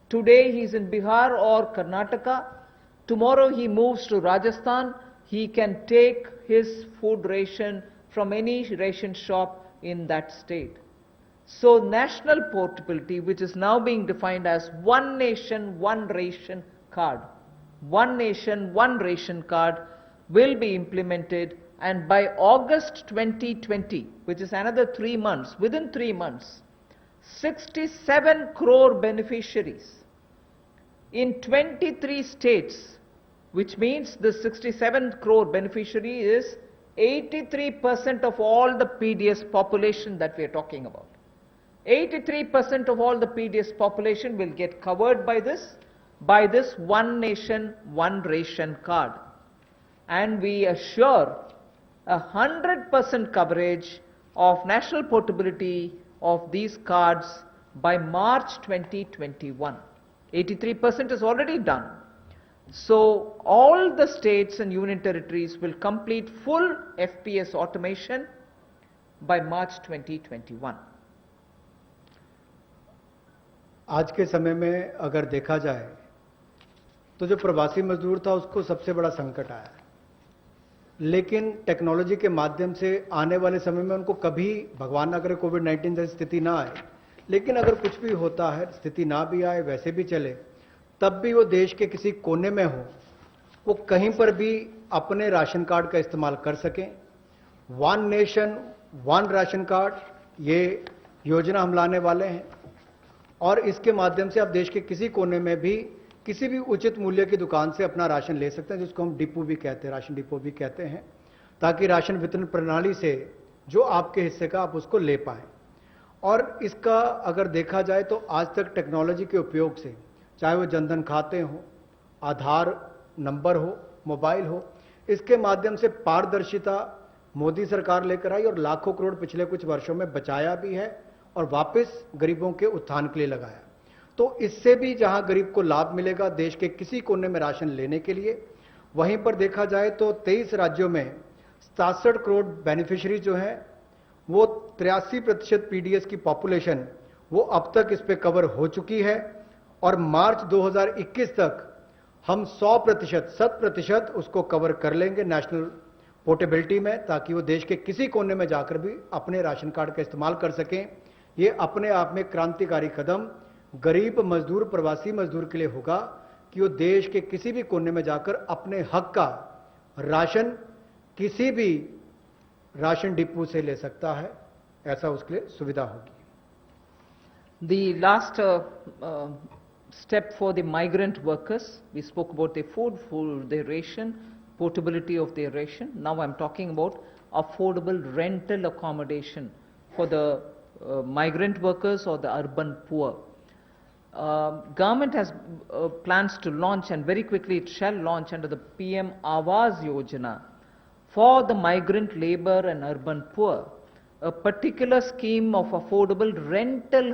today he's in Bihar or Karnataka, tomorrow he moves to Rajasthan, he can take his food ration from any ration shop in that state. So national portability, which is now being defined as one nation, one ration card, one nation, one ration card, will be implemented, and by August 2020, which is another 3 months, within 3 months, 67 crore beneficiaries in 23 states, which means the 67 crore beneficiary is 83% of all the PDS population that we are talking about. 83% of all the PDS population will get covered by this, by this one nation, one ration card. And we assure 100% coverage of national portability of these cards by March 2021. 83% is already done. So all the states and union territories will complete full FPS automation by March 2021. आज के समय में अगर देखा जाए तो जो प्रवासी मजदूर था उसको सबसे बड़ा संकट आया, लेकिन टेक्नोलॉजी के माध्यम से आने वाले समय में उनको कभी भगवान ना करे कोविड-19 जैसी स्थिति ना आए, लेकिन अगर कुछ भी होता है, स्थिति ना भी आए, वैसे भी चले, तब भी वो देश के किसी कोने में हो, वो कहीं पर भी अपने राशन कार्ड का इस्तेमाल कर सकें। One nation one ration card, ये योजना हम लाने वाले हैं और इसके माध्यम से आप देश के किसी कोने में भी किसी भी उचित मूल्य की दुकान से अपना राशन ले सकते हैं, जिसको हम डिपो भी कहते हैं, राशन डिपो भी कहते हैं, ताकि राशन वितरण प्रणाली से जो आपके हिस्से का आप उसको ले पाएं। और इसका अगर देखा जाए तो आज तक टेक्नोलॉजी के उपयोग से, चाहे वो जनधन खाते हो, आधार नंबर हो, मोबाइल हो, इसके माध्यम से पारदर्शिता मोदी सरकार लेकर आई और लाखों करोड़ पिछले कुछ वर्षों में बचाया भी है और वापस गरीबों के उत्थान के लिए लगाया। तो इससे भी जहां गरीब को लाभ मिलेगा देश के किसी कोने में राशन लेने के लिए, वहीं पर देखा जाए तो 23 राज्यों में 67 करोड़ बेनिफिशियरी जो हैं, वो 83% पीडीएस की पॉपुलेशन वो अब तक इस पे कवर हो चुकी है और मार्च 2021 तक हम 100% उसको कवर कर लेंगे नेशनल पोर्टेबिलिटी में, ताकि वो देश के किसी कोने में जाकर भी अपने राशन कार्ड का इस्तेमाल कर सकें। ये अपने आप में क्रांतिकारी कदम गरीब मजदूर, प्रवासी मजदूर के लिए होगा कि वो देश के किसी भी कोने में जाकर अपने हक का राशन किसी भी राशन डिपो से ले सकता है, ऐसा उसके लिए सुविधा होगी। The last step for the migrant workers, we spoke about their food, their ration, portability of their ration. Now I'm talking about affordable rental accommodation for the migrant workers or the urban poor. Government has plans to launch, and very quickly it shall launch under the PM Awas Yojana for the migrant labor and urban poor, a particular scheme of affordable rental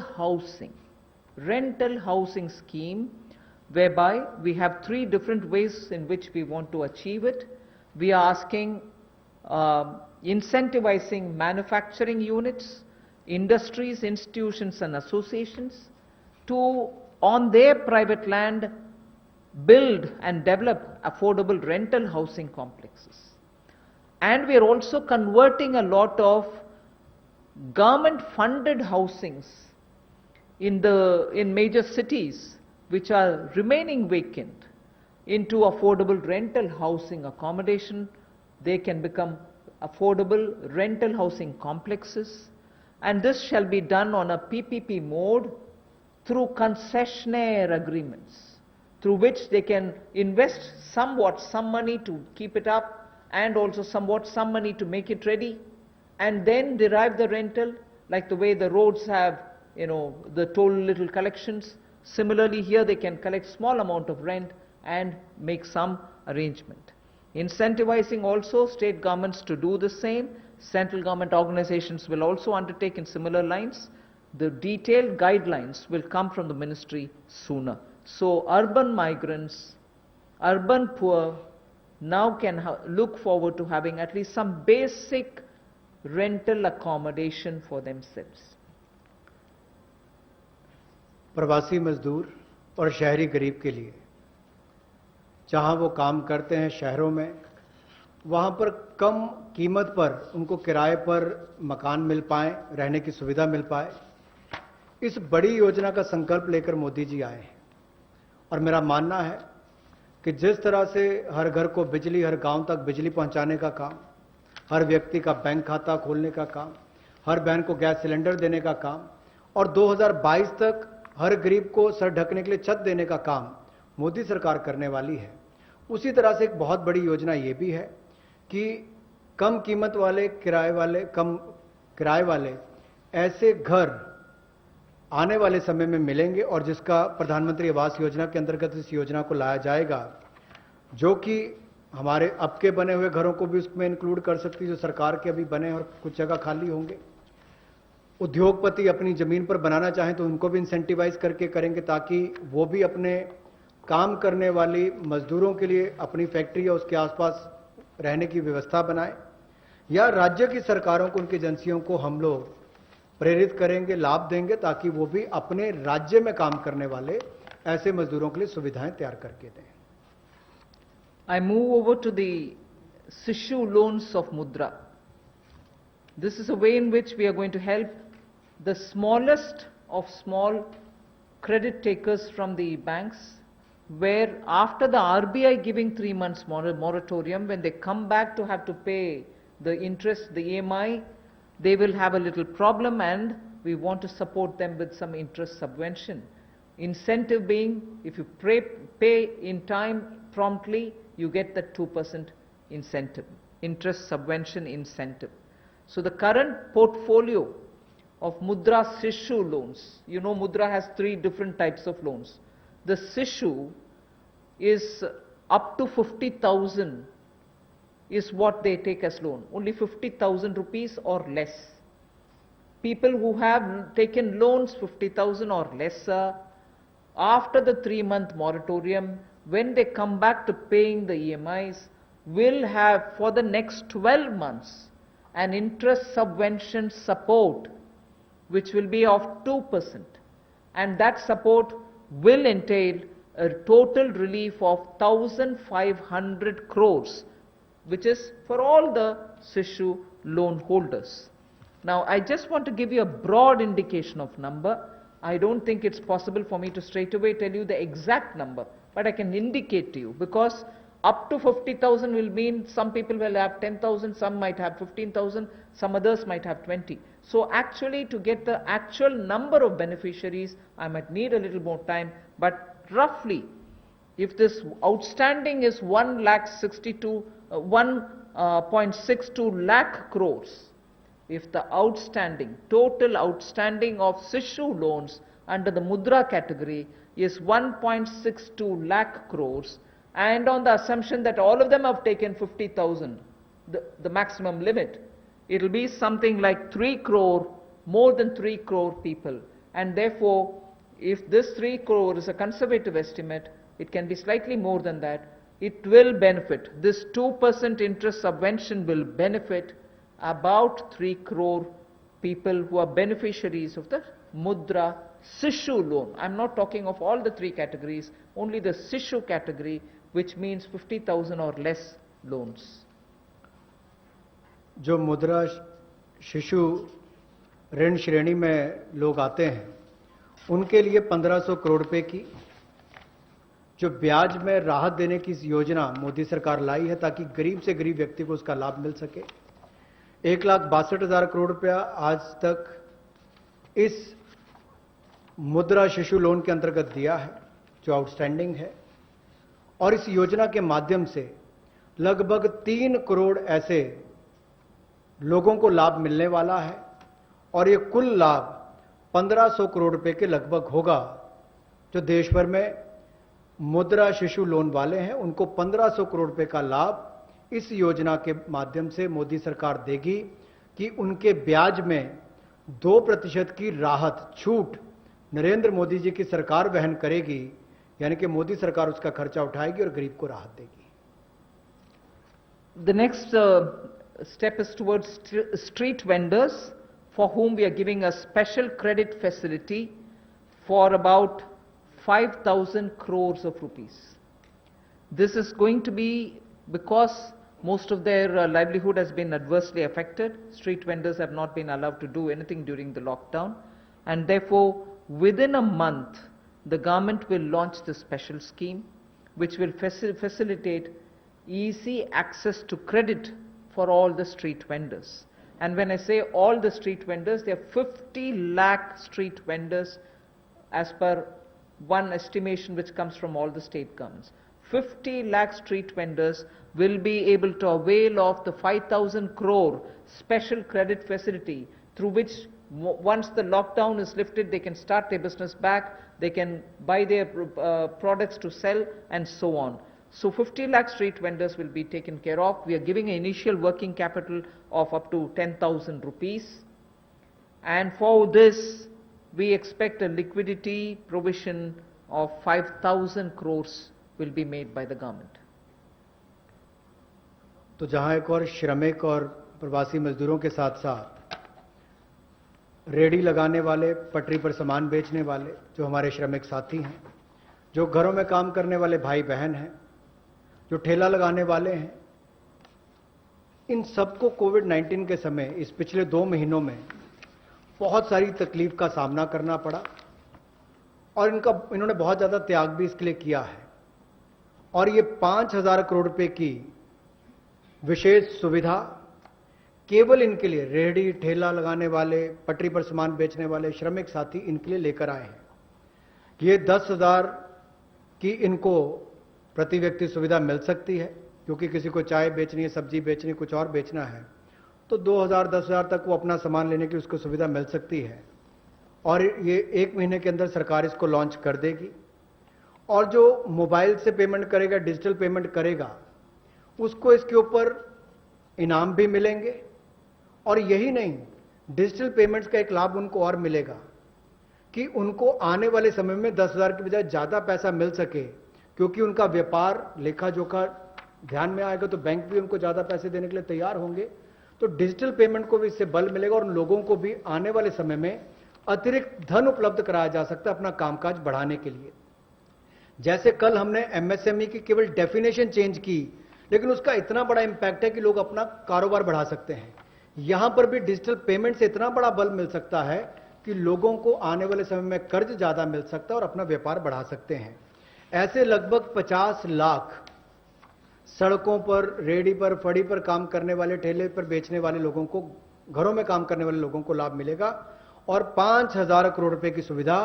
housing scheme, whereby we have 3 different ways in which we want to achieve it. We are asking incentivizing manufacturing units, industries, institutions and associations to, on their private land, build and develop affordable rental housing complexes. And we are also converting a lot of government funded housings in major cities which are remaining vacant into affordable rental housing accommodation. They can become affordable rental housing complexes, and this shall be done on a PPP mode through concessionaire agreements, through which they can invest somewhat some money to keep it up and also somewhat some money to make it ready, and then derive the rental, like the way the roads have, the toll little collections. Similarly here they can collect small amount of rent and make some arrangement. Incentivizing also state governments to do the same. Central government organizations will also undertake in similar lines. The detailed guidelines will come from the ministry sooner. So urban migrants, urban poor now can look forward to having at least some basic rental accommodation for themselves. प्रवासी मजदूर और शहरी गरीब के लिए जहां वो काम करते हैं शहरों में, वहां पर कम कीमत पर उनको किराए पर मकान मिल पाए, रहने की सुविधा मिल पाए, इस बड़ी योजना का संकल्प लेकर मोदी जी आए हैं। और मेरा मानना है कि जिस तरह से हर घर को बिजली, हर गांव तक बिजली पहुंचाने का काम, हर व्यक्ति का बैंक खाता खोलने का काम, हर बहन को गैस सिलेंडर देने का काम और 2022 तक हर गरीब को सर ढकने के लिए छत देने का काम मोदी सरकार करने वाली है, उसी तरह से एक बहुत बड़ी योजना ये भी है कि कम कीमत वाले, कम किराए वाले ऐसे घर आने वाले समय में मिलेंगे और जिसका प्रधानमंत्री आवास योजना के अंतर्गत इस योजना को लाया जाएगा, जो कि हमारे अब के बने हुए घरों को भी उसमें इंक्लूड कर सकती है, जो सरकार के अभी बने और कुछ जगह खाली होंगे। उद्योगपति अपनी जमीन पर बनाना चाहें तो उनको भी इंसेंटिवाइज करके करेंगे, ताकि वो भी अपने काम करने वाली मजदूरों के लिए अपनी फैक्ट्री या उसके आसपास रहने की व्यवस्था बनाएं, या राज्य की सरकारों को, उनकी एजेंसियों को हम लोग प्रेरित करेंगे, लाभ देंगे, ताकि वो भी अपने राज्य में काम करने वाले ऐसे मजदूरों के लिए सुविधाएं तैयार करके दें। I move over to the Sishu loans of Mudra. This is a way in which we are going to help the smallest of small credit takers from the banks, where after the RBI giving 3 months moratorium, when they come back to have to pay the interest, the EMI, they will have a little problem, and we want to support them with some interest subvention. Incentive being, if you pay in time promptly, you get the 2% incentive, interest subvention incentive. So the current portfolio of Mudra Sishu loans, you know Mudra has 3 different types of loans. The Sishu is up to 50,000 is what they take as loan, only 50,000 rupees or less. People who have taken loans 50,000 or lesser, after the 3-month moratorium, when they come back to paying the EMIs, will have for the next 12 months an interest subvention support which will be of 2%, and that support will entail a total relief of 1,500 crores, which is for all the Sishu loan holders. Now, I just want to give you a broad indication of number. I don't think it's possible for me to straight away tell you the exact number, but I can indicate to you, because up to 50,000 will mean some people will have 10,000, some might have 15,000, some others might have 20. So actually, to get the actual number of beneficiaries, I might need a little more time, but roughly, if this outstanding is 1.62 lakh crores, if the outstanding, total outstanding of Sishu loans under the Mudra category is 1.62 lakh crores, and on the assumption that all of them have taken 50,000, the maximum limit, it will be something like 3 crore, more than 3 crore people. And therefore, if this 3 crore is a conservative estimate, it can be slightly more than that. It will benefit, this 2% interest subvention will benefit about 3 crore people who are beneficiaries of the Mudra Sishu loan. I'm not talking of all the 3 categories, only the Sishu category, which means 50,000 or less loans. जो मुद्रा शिशु ऋण श्रेणी में लोग आते हैं, उनके लिए 1500 करोड़ रुपए की जो ब्याज में राहत देने की योजना मोदी सरकार लाई है, ताकि गरीब से गरीब व्यक्ति को उसका लाभ मिल सके। 1,62,000 करोड़ रुपया आज तक इस मुद्रा शिशु लोन के अंतर्गत दिया है, जो आउटस्टैंडिंग है, और इस योजना के माध्यम से लगभग 3 करोड़ ऐसे लोगों को लाभ मिलने वाला है, और ये कुल लाभ 1500 करोड़ रुपए के लगभग होगा। जो देश भर में मुद्रा शिशु लोन वाले हैं, उनको 1500 करोड़ रुपए का लाभ इस योजना के माध्यम से मोदी सरकार देगी, कि उनके ब्याज में 2% की राहत, छूट नरेंद्र मोदी जी की सरकार वहन करेगी, यानी कि मोदी सरकार उसका खर्चा उठाएगी और गरीब को राहत देगी। The next step is towards street vendors, for whom we are giving a special credit facility for about 5,000 crores of rupees. This is going to be because most of their livelihood has been adversely affected. Street vendors have not been allowed to do anything during the lockdown, and therefore within a month the government will launch this special scheme, which will facilitate easy access to credit for all the street vendors. And when I say all the street vendors, there are 50 lakh street vendors as per one estimation which comes from all the state governments. 50 lakh street vendors will be able to avail of the 5,000 crore special credit facility, through which Once the lockdown is lifted, they can start their business back, they can buy their products to sell, and so on. So 50 lakh street vendors will be taken care of. We are giving an initial working capital of up to 10,000 rupees. And for this, we expect a liquidity provision of 5,000 crores will be made by the government. तो जहां एक और श्रमिक और प्रवासी मजदूरों के साथ साथ रेडी लगाने वाले, पटरी पर सामान बेचने वाले जो हमारे श्रमिक साथी हैं, जो घरों में काम करने वाले भाई बहन हैं, जो ठेला लगाने वाले हैं, इन सबको कोविड-19 के समय इस पिछले 2 महीनों में बहुत सारी तकलीफ का सामना करना पड़ा और इन्होंने बहुत ज़्यादा त्याग भी इसके लिए किया है। और ये 5,000 करोड़ रुपए की विशेष सुविधा केवल इनके लिए, रेहड़ी ठेला लगाने वाले, पटरी पर सामान बेचने वाले श्रमिक साथी, इनके लिए लेकर आए हैं। ये 10,000 की इनको प्रति व्यक्ति सुविधा मिल सकती है, क्योंकि किसी को चाय बेचनी है, सब्जी बेचनी है, कुछ और बेचना है, तो 2,000 10,000 तक वो अपना सामान लेने की उसको सुविधा मिल सकती है। और ये 1 महीने के अंदर सरकार इसको लॉन्च कर देगी। और जो मोबाइल से पेमेंट करेगा, डिजिटल पेमेंट करेगा, उसको इसके ऊपर इनाम भी मिलेंगे। और यही नहीं, डिजिटल पेमेंट्स का एक लाभ उनको और मिलेगा कि उनको आने वाले समय में 10,000 की बजाय ज़्यादा पैसा मिल सके, क्योंकि उनका व्यापार लेखा जोखा ध्यान में आएगा तो बैंक भी उनको ज़्यादा पैसे देने के लिए तैयार होंगे। तो डिजिटल पेमेंट को भी इससे बल मिलेगा और लोगों को भी आने वाले समय में अतिरिक्त धन उपलब्ध कराया जा सकता है अपना कामकाज बढ़ाने के लिए। जैसे कल हमने एमएसएमई की केवल डेफिनेशन चेंज की, लेकिन उसका इतना बड़ा इंपैक्ट है कि लोग अपना कारोबार बढ़ा सकते हैं। यहां पर भी डिजिटल पेमेंट से इतना बड़ा बल मिल सकता है कि लोगों को आने वाले समय में कर्ज ज्यादा मिल सकता है और अपना व्यापार बढ़ा सकते हैं। ऐसे लगभग 50 लाख सड़कों पर, रेहड़ी पर, फड़ी पर काम करने वाले, ठेले पर बेचने वाले लोगों को, घरों में काम करने वाले लोगों को लाभ मिलेगा। और 5,000 करोड़ रुपए की सुविधा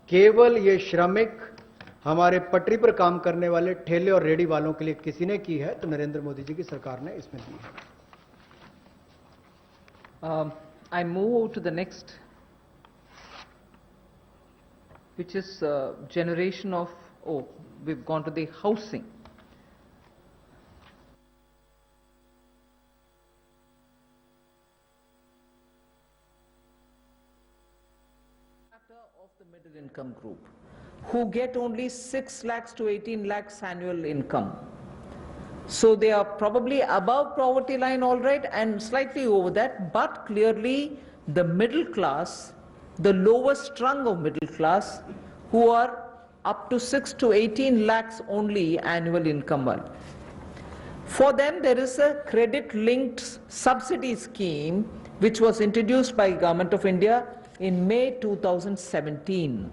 केवल ये श्रमिक, हमारे पटरी पर काम करने वाले ठेले और रेहड़ी वालों के लिए किसी ने की है, तो नरेंद्र मोदी जी की सरकार ने इसमें दी है। I move to the next, which is generation of, we've gone to the housing. Of the middle income group, who get only 6 lakhs to 18 lakhs annual income. So they are probably above poverty line, all right, and slightly over that, but clearly the middle class, the lowest rung of middle class, who are up to 6 to 18 lakhs only annual income. For them, there is a credit-linked subsidy scheme which was introduced by Government of India in May 2017.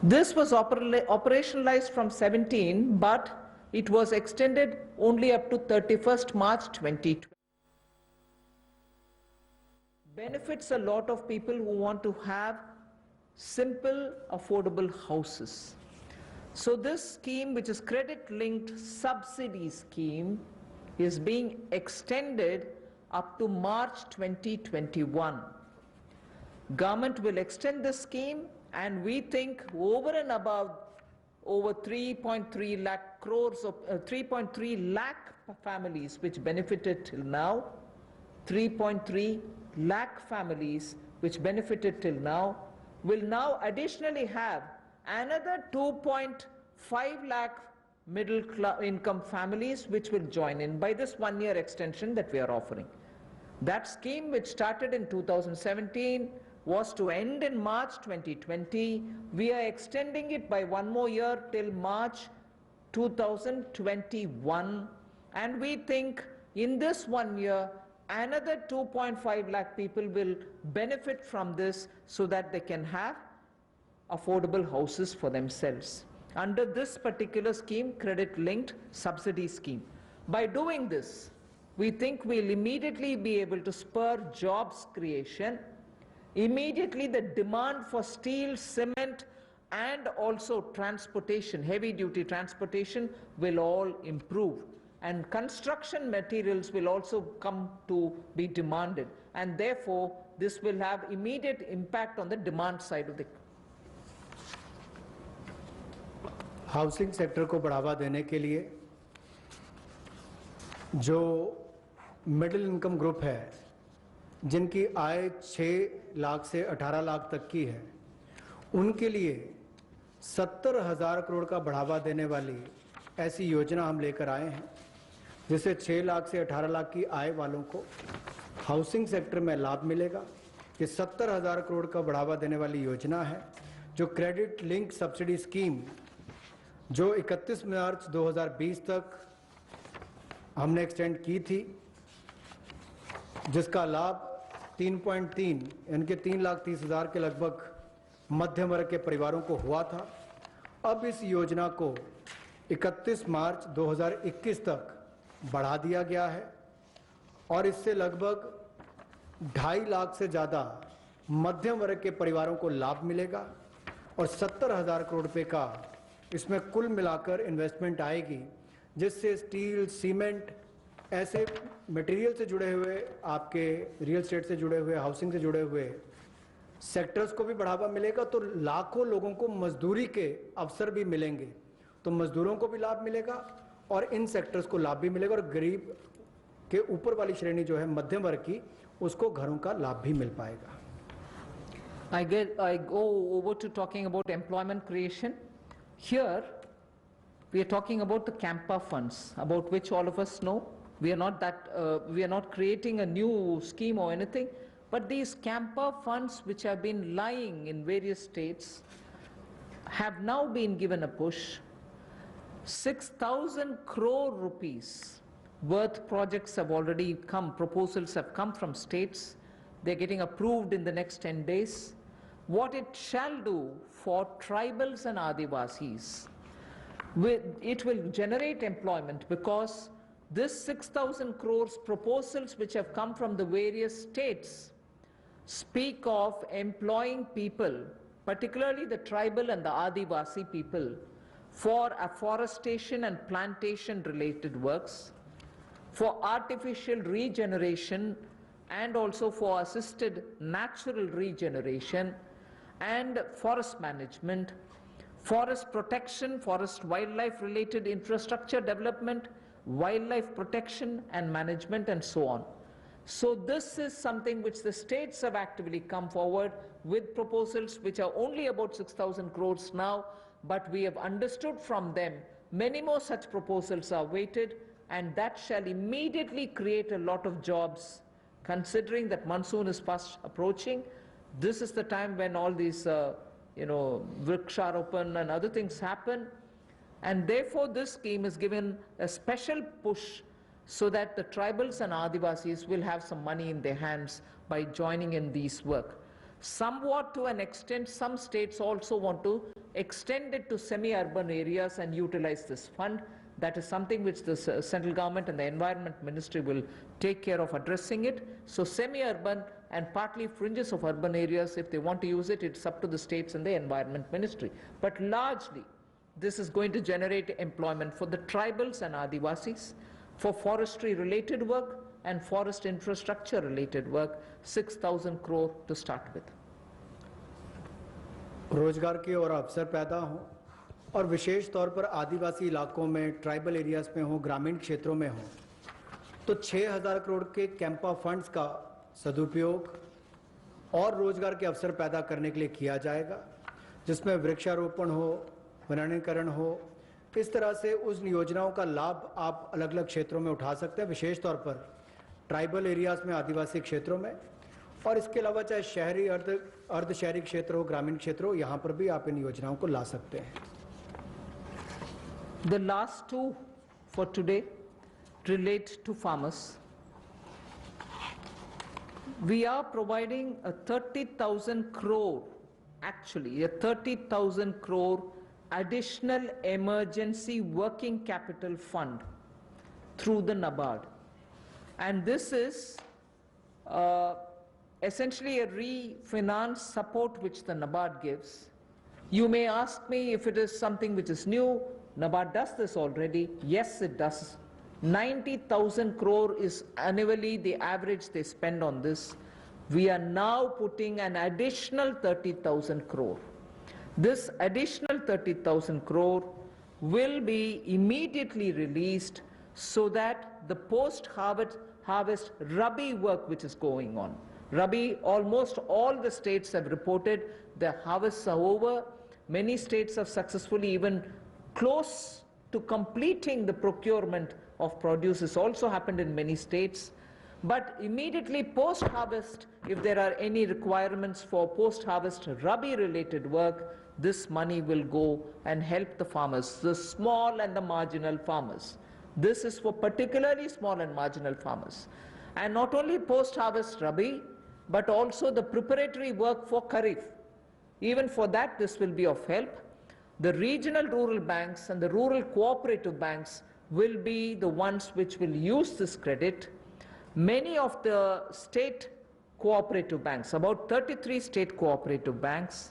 This was operationalized from 17, but it was extended only up to 31st March 2020. Benefits a lot of people who want to have simple, affordable houses. So this scheme, which is credit-linked subsidy scheme, is being extended up to March 2021. Government will extend this scheme, and we think over and above over 3.3 lakh crores of 3.3 lakh families which benefited till now, 3.3 lakh families which benefited till now will now additionally have another 2.5 lakh middle income families which will join in by this 1-year extension that we are offering. That scheme, which started in 2017, was to end in March 2020. We are extending it by 1 more year till March 2021, and we think in this 1 year another 2.5 lakh people will benefit from this, so that they can have affordable houses for themselves under this particular scheme, credit-linked subsidy scheme. By doing this, we think we'll immediately be able to spur jobs creation. Immediately the demand for steel, cement, and also transportation, heavy-duty transportation, will all improve. And construction materials will also come to be demanded. And therefore, this will have immediate impact on the demand side of the housing sector को बढ़ावा देने के लिए जो middle income group है, जिनकी आय 6 लाख से 18 लाख तक की है, उनके लिए 70,000 करोड़ का बढ़ावा देने वाली ऐसी योजना हम लेकर आए हैं, जिससे 6 लाख से 18 लाख की आय वालों को हाउसिंग सेक्टर में लाभ मिलेगा। ये 70,000 करोड़ का बढ़ावा देने वाली योजना है, जो क्रेडिट लिंक सब्सिडी स्कीम जो 31 मार्च 2020 तक हमने एक्सटेंड की थी, जिसका लाभ 3.3 यानी कि 3,30,000 के लगभग मध्यम वर्ग के परिवारों को हुआ था। अब इस योजना को 31 मार्च 2021 तक बढ़ा दिया गया है और इससे लगभग 2.5 लाख से ज़्यादा मध्यम वर्ग के परिवारों को लाभ मिलेगा और 70,000 करोड़ रुपए का इसमें कुल मिलाकर इन्वेस्टमेंट आएगी, जिससे स्टील, सीमेंट, ऐसे मटेरियल से जुड़े हुए, आपके रियल एस्टेट से जुड़े हुए, हाउसिंग से जुड़े हुए सेक्टर्स को भी बढ़ावा मिलेगा। तो लाखों लोगों को मजदूरी के अवसर भी मिलेंगे, तो मजदूरों को भी लाभ मिलेगा और इन सेक्टर्स को लाभ भी मिलेगा और गरीब के ऊपर वाली श्रेणी जो है मध्यम वर्ग की, उसको घरों का लाभ भी मिल पाएगा। I go over to talking about employment creation. Here, we are talking about the Campa funds, about which all of us know. We are not creating a new scheme or anything, but these Campa funds, which have been lying in various states, have now been given a push. 6,000 crore rupees worth projects have already come, proposals have come from states. They're getting approved in the next 10 days. What it shall do for tribals and Adivasis, it will generate employment, because this 6,000 crores proposals which have come from the various states speak of employing people, particularly the tribal and the Adivasi people, for afforestation and plantation related works, for artificial regeneration and also for assisted natural regeneration, and forest management, forest protection, forest wildlife related infrastructure development, wildlife protection and management, and so on. So this is something which the states have actively come forward with proposals which are only about 6,000 crores now, but we have understood from them many more such proposals are waited, and that shall immediately create a lot of jobs, considering that monsoon is fast approaching. This is the time when all these, vriksharopan and other things happen, and therefore this scheme is given a special push so that the tribals and Adivasis will have some money in their hands by joining in these work. Somewhat to an extent, some states also want to extend it to semi-urban areas and utilize this fund. That is something which the central government and the environment ministry will take care of addressing it. So semi-urban and partly fringes of urban areas, if they want to use it, it's up to the states and the environment ministry. But largely, this is going to generate employment for the tribals and Adivasis, for forestry related work and forest infrastructure related work, 6,000 crore to start with. रोजगार के और अवसर पैदा हों, और विशेष तौर पर आदिवासी इलाकों में, ट्राइबल एरियाज में हो, ग्रामीण क्षेत्रों में हो, तो 6,000 करोड़ के कैंपा फंड्स का सदुपयोग और रोजगार के अवसर पैदा करने के लिए किया जाएगा, जिसमें वृक्षारोपण हो, वनीकरण हो। इस तरह से उस योजनाओं का लाभ आप अलग अलग क्षेत्रों में उठा सकते हैं, विशेष तौर पर ट्राइबल एरियाज में, आदिवासी क्षेत्रों में, और इसके अलावा चाहे शहरी, अर्ध शहरी क्षेत्र हो, ग्रामीण क्षेत्र हो, यहाँ पर भी आप इन योजनाओं को ला सकते हैं। The last two for today relate to farmers. We are providing a 30,000 crore, actually a 30,000 crore additional emergency working capital fund through the NABARD. And this is essentially a refinance support which the NABARD gives. You may ask me if it is something which is new. NABARD does this already. Yes, it does. 90,000 crore is annually the average they spend on this. we are now putting an additional 30,000 crore. This additional 30,000 crore will be immediately released so that the post-harvest Rabi work which is going on. Rabi, almost all the states have reported their harvests are over. Many states have successfully even close to completing the procurement of produce. This also happened in many states. But immediately post-harvest, if there are any requirements for post-harvest Rabi-related work, this money will go and help the farmers, the small and the marginal farmers. This is for particularly small and marginal farmers. And not only post-harvest Rabi, but also the preparatory work for Kharif. Even for that, this will be of help. The regional rural banks and the rural cooperative banks will be the ones which will use this credit. Many of the state cooperative banks, about 33 state cooperative banks,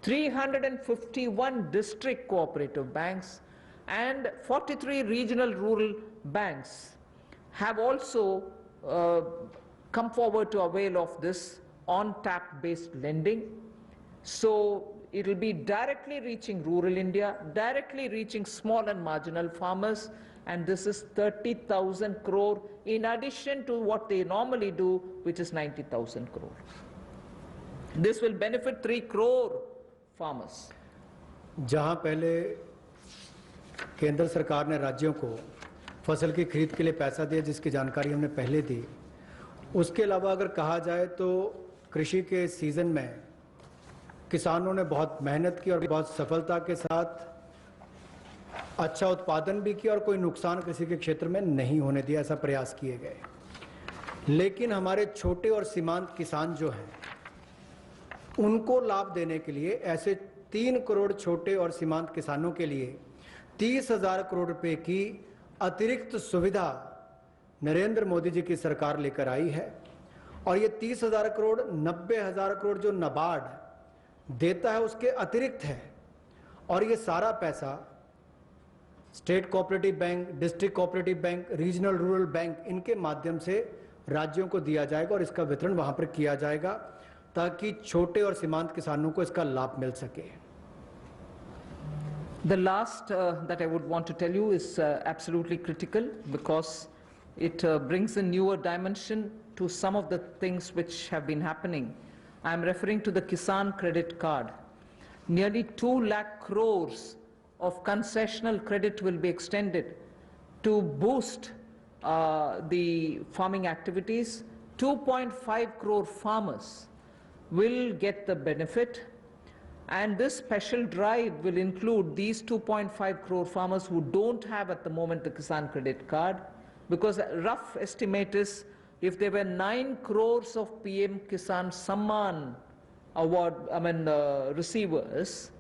351 district cooperative banks, and 43 regional rural banks have also come forward to avail of this on-tap based lending. So it will be directly reaching rural India, directly reaching small and marginal farmers, and this is 30,000 crore in addition to what they normally do, which is 90,000 crore. This will benefit 3 crore farmers. जहां पहले केंद्र सरकार ने राज्यों को फसल की खरीद के लिए पैसा दिया, जिसकी जानकारी हमने पहले दी, उसके अलावा अगर कहा जाए तो कृषि के सीजन में किसानों ने बहुत मेहनत की और बहुत सफलता के साथ अच्छा उत्पादन भी किया और कोई नुकसान कृषि के क्षेत्र में नहीं होने दिया, ऐसा प्रयास किए गए। लेकिन हमारे छोटे और सीमांत किसान जो हैं, उनको लाभ देने के लिए ऐसे 3 करोड़ छोटे और सीमांत किसानों के लिए 30,000 करोड़ रुपए की अतिरिक्त सुविधा नरेंद्र मोदी जी की सरकार लेकर आई है। और ये 30,000 करोड़ 90,000 करोड़ जो नाबार्ड देता है उसके अतिरिक्त है, और ये सारा पैसा state cooperative bank, district cooperative bank, regional rural bank, इनके माध्यम से राज्यों को दिया जाएगा और इसका वितरण वहां पर किया जाएगा ताकि छोटे और सीमांत किसानों को इसका लाभ मिल सके। The last that I would want to tell you is absolutely critical because it brings a newer dimension to some of the things which have been happening. I am referring to the Kisan Credit Card. Nearly 2 lakh crores of concessional credit will be extended to boost the farming activities. 2.5 crore farmers will get the benefit, and this special drive will include these 2.5 crore farmers who don't have at the moment the Kisan Credit Card, because a rough estimate is if there were 9 crores of PM Kisan Samman award receivers,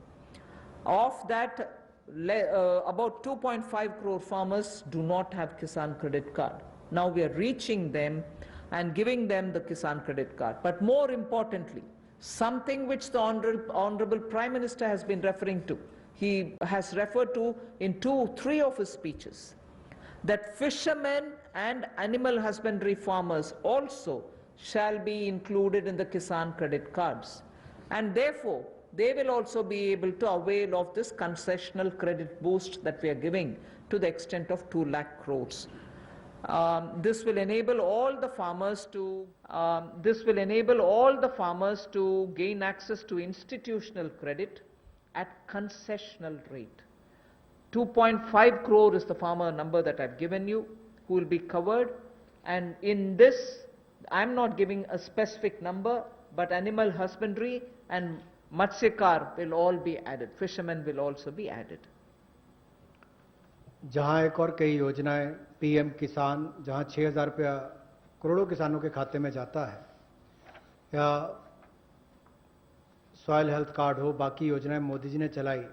of that about 2.5 crore farmers do not have Kisan Credit Card. Now we are reaching them and giving them the Kisan Credit Card. But more importantly, something which the Honorable Prime Minister has been referring to, he has referred to in 2-3 of his speeches, that fishermen and animal husbandry farmers also shall be included in the Kisan Credit Cards. And therefore, they will also be able to avail of this concessional credit boost that we are giving to the extent of 2 lakh crores. This will enable all the farmers to gain access to institutional credit at concessional rate. 2.5 crore is the farmer number that I've given you who will be covered, and in this I'm not giving a specific number, but animal husbandry and Matsyakar will all be added. Fishermen will also be added. जहां एक और कई योजनाएं PM किसान, जहां 6,000 रुपया करोड़ों किसानों के खाते में जाता है, या सॉइल हेल्थ कार्ड हो, बाकी योजनाएं मोदी जी ने चलाई,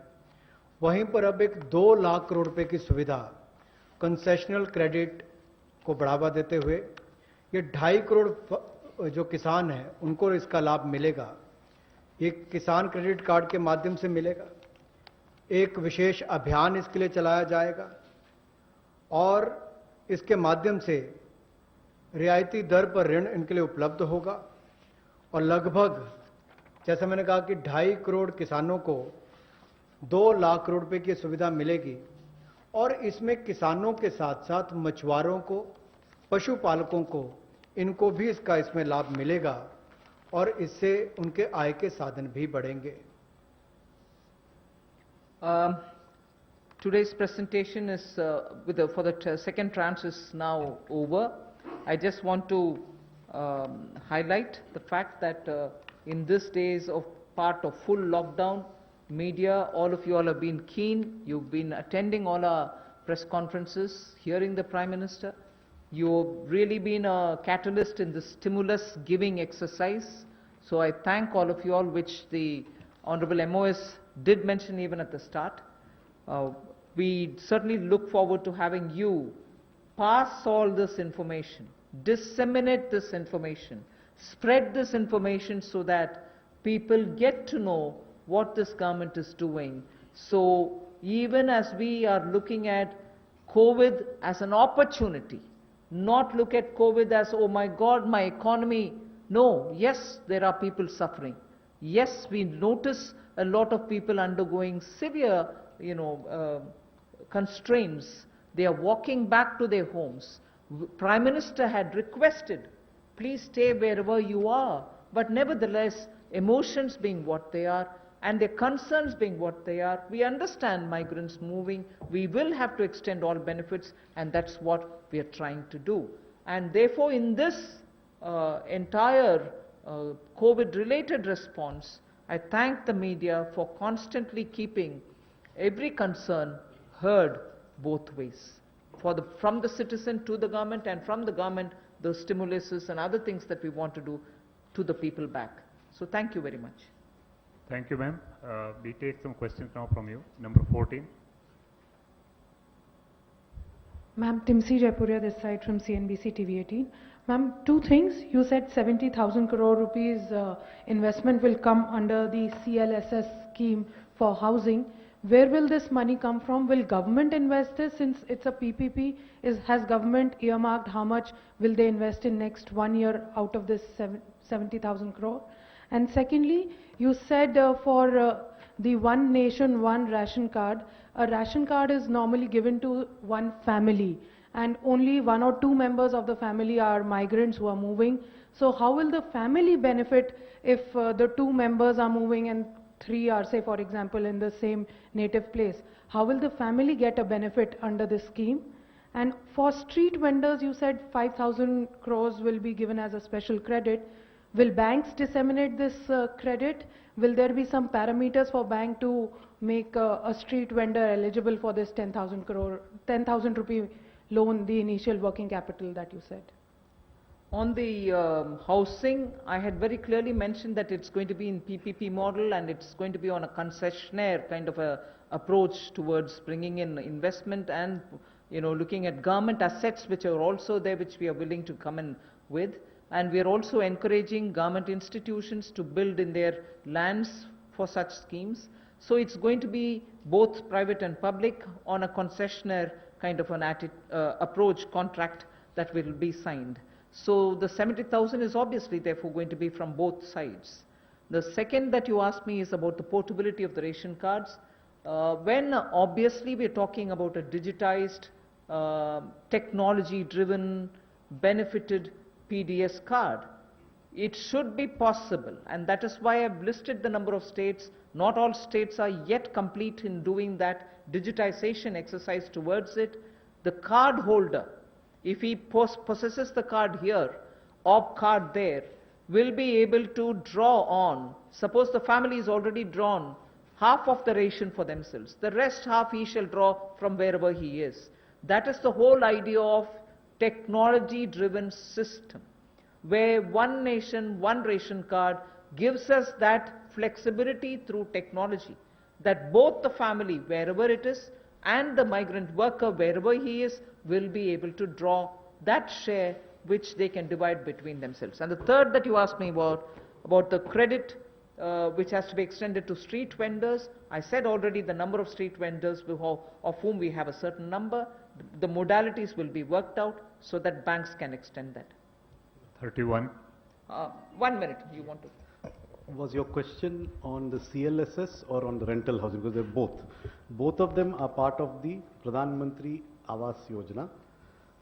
वहीं पर अब एक 2 लाख करोड़ रुपए की सुविधा कंसेशनल क्रेडिट को बढ़ावा देते हुए ये 2.5 करोड़ जो किसान हैं उनको इसका लाभ मिलेगा। ये किसान क्रेडिट कार्ड के माध्यम से मिलेगा। एक विशेष अभियान इसके लिए चलाया जाएगा और इसके माध्यम से रियायती दर पर ऋण इनके लिए उपलब्ध होगा और लगभग जैसा मैंने कहा कि 2.5 करोड़ किसानों को 2 लाख करोड़ रुपए की सुविधा मिलेगी और इसमें किसानों के साथ साथ मछुआरों को, पशुपालकों को, इनको भी इसमें लाभ मिलेगा और इससे उनके आय के साधन भी बढ़ेंगे। Today's presentation is for the second tranche is now over. I just want to highlight the fact that in these days of part of full lockdown, media, all of you all have been keen. You've been attending all our press conferences, hearing the Prime Minister. You've really been a catalyst in the stimulus giving exercise. So I thank all of you all, which the Honorable MOS did mention even at the start. We certainly look forward to having you pass all this information, disseminate this information, spread this information so that people get to know what this government is doing. So even as we are looking at COVID as an opportunity, not look at COVID as, oh my God, my economy. No, yes, there are people suffering. Yes, we notice a lot of people undergoing severe, constraints. They are walking back to their homes. Prime Minister had requested, please stay wherever you are. But nevertheless, emotions being what they are, and their concerns being what they are, we understand migrants moving. We will have to extend all benefits, and that's what we are trying to do. And therefore, in this entire COVID-related response, I thank the media for constantly keeping every concern heard both ways. From the citizen to the government, and from the government, the stimuluses and other things that we want to do to the people back. So thank you very much. Thank you, ma'am. We take some questions now from you. Number 14. Ma'am, Timsi Jaipuria this side from CNBC TV18. Ma'am, two things. You said 70,000 crore rupees investment will come under the CLSS scheme for housing. Where will this money come from? Will government invest this since it's a PPP? Has government earmarked how much will they invest in next 1 year out of this 70,000 crore? And secondly, you said for the One Nation, One Ration Card, a ration card is normally given to one family, and only 1 or 2 members of the family are migrants who are moving. So how will the family benefit if the 2 members are moving and 3 are, say for example, in the same native place? How will the family get a benefit under this scheme? And for street vendors, you said 5,000 crores will be given as a special credit. Will banks disseminate this credit? Will there be some parameters for bank to make a street vendor eligible for this 10,000 rupee loan, the initial working capital that you said? On the housing, I had very clearly mentioned that it's going to be in PPP model, and it's going to be on a concessionaire kind of a approach towards bringing in investment and looking at government assets which are also there, which we are willing to come in with. And we are also encouraging government institutions to build in their lands for such schemes. So it's going to be both private and public on a concessionaire kind of an approach contract that will be signed. So the 70,000 is obviously therefore going to be from both sides. The second that you asked me is about the portability of the ration cards. When obviously we're talking about a digitized, technology-driven, benefited PDS card, it should be possible, and that is why I've listed the number of states. Not all states are yet complete in doing that digitization exercise towards it. The card holder, if he possesses the card here or card there, will be able to draw on, suppose the family is already drawn half of the ration for themselves, the rest half he shall draw from wherever he is. That is the whole idea of technology-driven system, where One Nation, One Ration Card gives us that flexibility through technology, that both the family, wherever it is, and the migrant worker, wherever he is, will be able to draw that share which they can divide between themselves. And the third that you asked me about the credit which has to be extended to street vendors, I said already the number of street vendors of whom we have a certain number. The modalities will be worked out so that banks can extend that. 31. 1 minute, you want to? Was your question on the CLSS or on the rental housing? Because they're both. Both of them are part of the Pradhan Mantri Awas Yojana.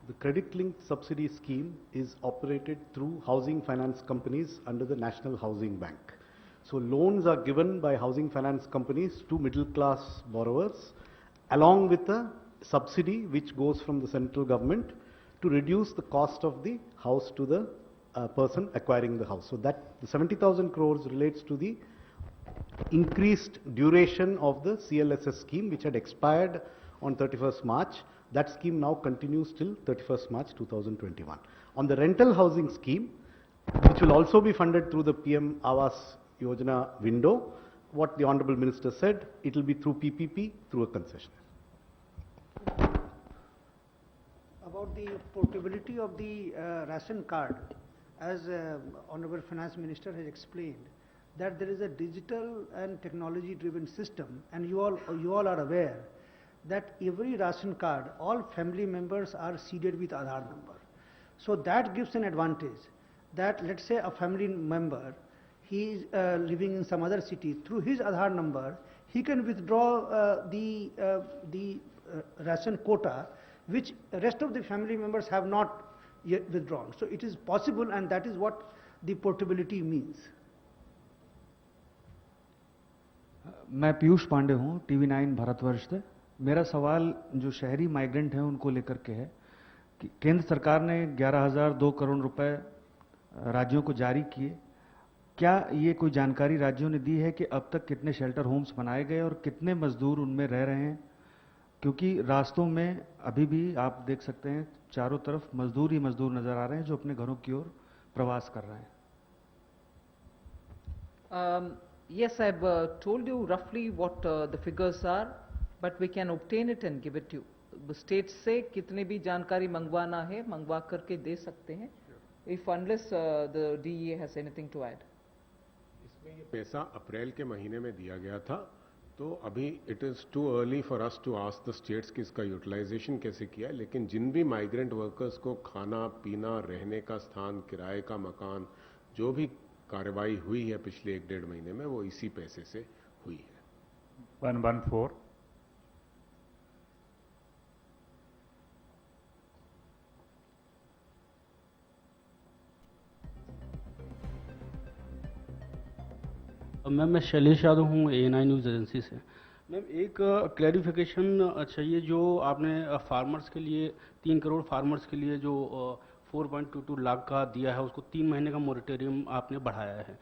The credit-linked subsidy scheme is operated through housing finance companies under the National Housing Bank. So loans are given by housing finance companies to middle-class borrowers, along with a subsidy which goes from the central government to reduce the cost of the house to the person acquiring the house. So that the 70,000 crores relates to the increased duration of the CLSS scheme, which had expired on 31st March. That scheme now continues till 31st March 2021. On the rental housing scheme, which will also be funded through the PM Awas Yojana window, what the Honorable Minister said, it will be through PPP, through a concession. About the portability of the ration card, as Honorable Finance Minister has explained, that there is a digital and technology driven system, and you all are aware that every ration card, all family members are seeded with Aadhaar number. So that gives an advantage that, let's say, a family member, he is living in some other city, through his Aadhaar number, he can withdraw the ration quota, which rest of the family members have not yet withdrawn. So it is possible, and that is what the portability means. मैं पीयूष पांडे हूं, TV9 Bharatvarsh से। मेरा सवाल जो शहरी migrant हैं उनको लेकर के है कि केंद्र सरकार ने 11,002 करोड़ रुपए राज्यों को जारी किए। क्या ये कोई जानकारी राज्यों ने दी है कि अब तक कितने शेल्टर होम्स बनाए गए और कितने मजदूर उनमें रह रहे हैं? क्योंकि रास्तों में अभी भी आप देख सकते हैं चारों तरफ मजदूर ही मजदूर नजर आ रहे हैं जो अपने घरों की ओर प्रवास कर रहे हैं। Yes, I've told you roughly what the figures are, but we can obtain it and give it to you. States से कितने भी जानकारी मंगवाना है मंगवा करके दे सकते हैं, if unless the DEA has anything to add. इसमें ये पैसा अप्रैल के महीने में दिया गया था, तो अभी it is too early for us to ask the states कि इसका यूटिलाइजेशन कैसे किया है। लेकिन जिन भी माइग्रेंट वर्कर्स को खाना पीना, रहने का स्थान, किराए का मकान, जो भी कार्रवाई हुई है पिछले 1-1.5 महीने में, वो इसी पैसे से हुई है। 114। मैम मैं शैलेश यादव हूँ, ANI न्यूज़ एजेंसी से। मैम एक क्लैरिफिकेशन चाहिए, जो आपने फार्मर्स के लिए 3 करोड़ फार्मर्स के लिए जो 4.22 लाख का दिया है, उसको 3 महीने का मोरेटोरियम आपने बढ़ाया है।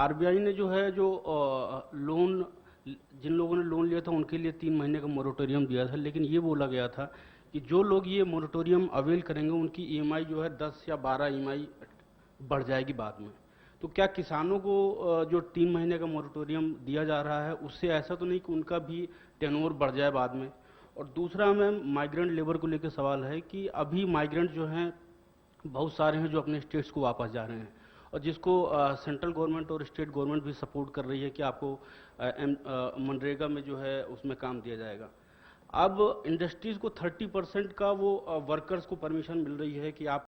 RBI ने जो है जो लोन, जिन लोगों ने लोन लिया था उनके लिए 3 महीने का मोरेटोरियम दिया था, लेकिन ये बोला गया था कि जो लोग ये मोरेटोरियम अवेल करेंगे उनकी EMI जो है 10 या 12 EMI बढ़ जाएगी बाद में। तो क्या किसानों को जो 3 महीने का मोरेटोरियम दिया जा रहा है उससे ऐसा तो नहीं कि उनका भी टेनोर बढ़ जाए बाद में? और दूसरा मैम माइग्रेंट लेबर को लेकर सवाल है कि अभी माइग्रेंट जो हैं बहुत सारे हैं जो अपने स्टेट्स को वापस जा रहे हैं, और जिसको सेंट्रल गवर्नमेंट और स्टेट गवर्नमेंट भी सपोर्ट कर रही है कि आपको मनरेगा में जो है उसमें काम दिया जाएगा। अब इंडस्ट्रीज़ को 30% का वो वर्कर्स को परमिशन मिल रही है कि आप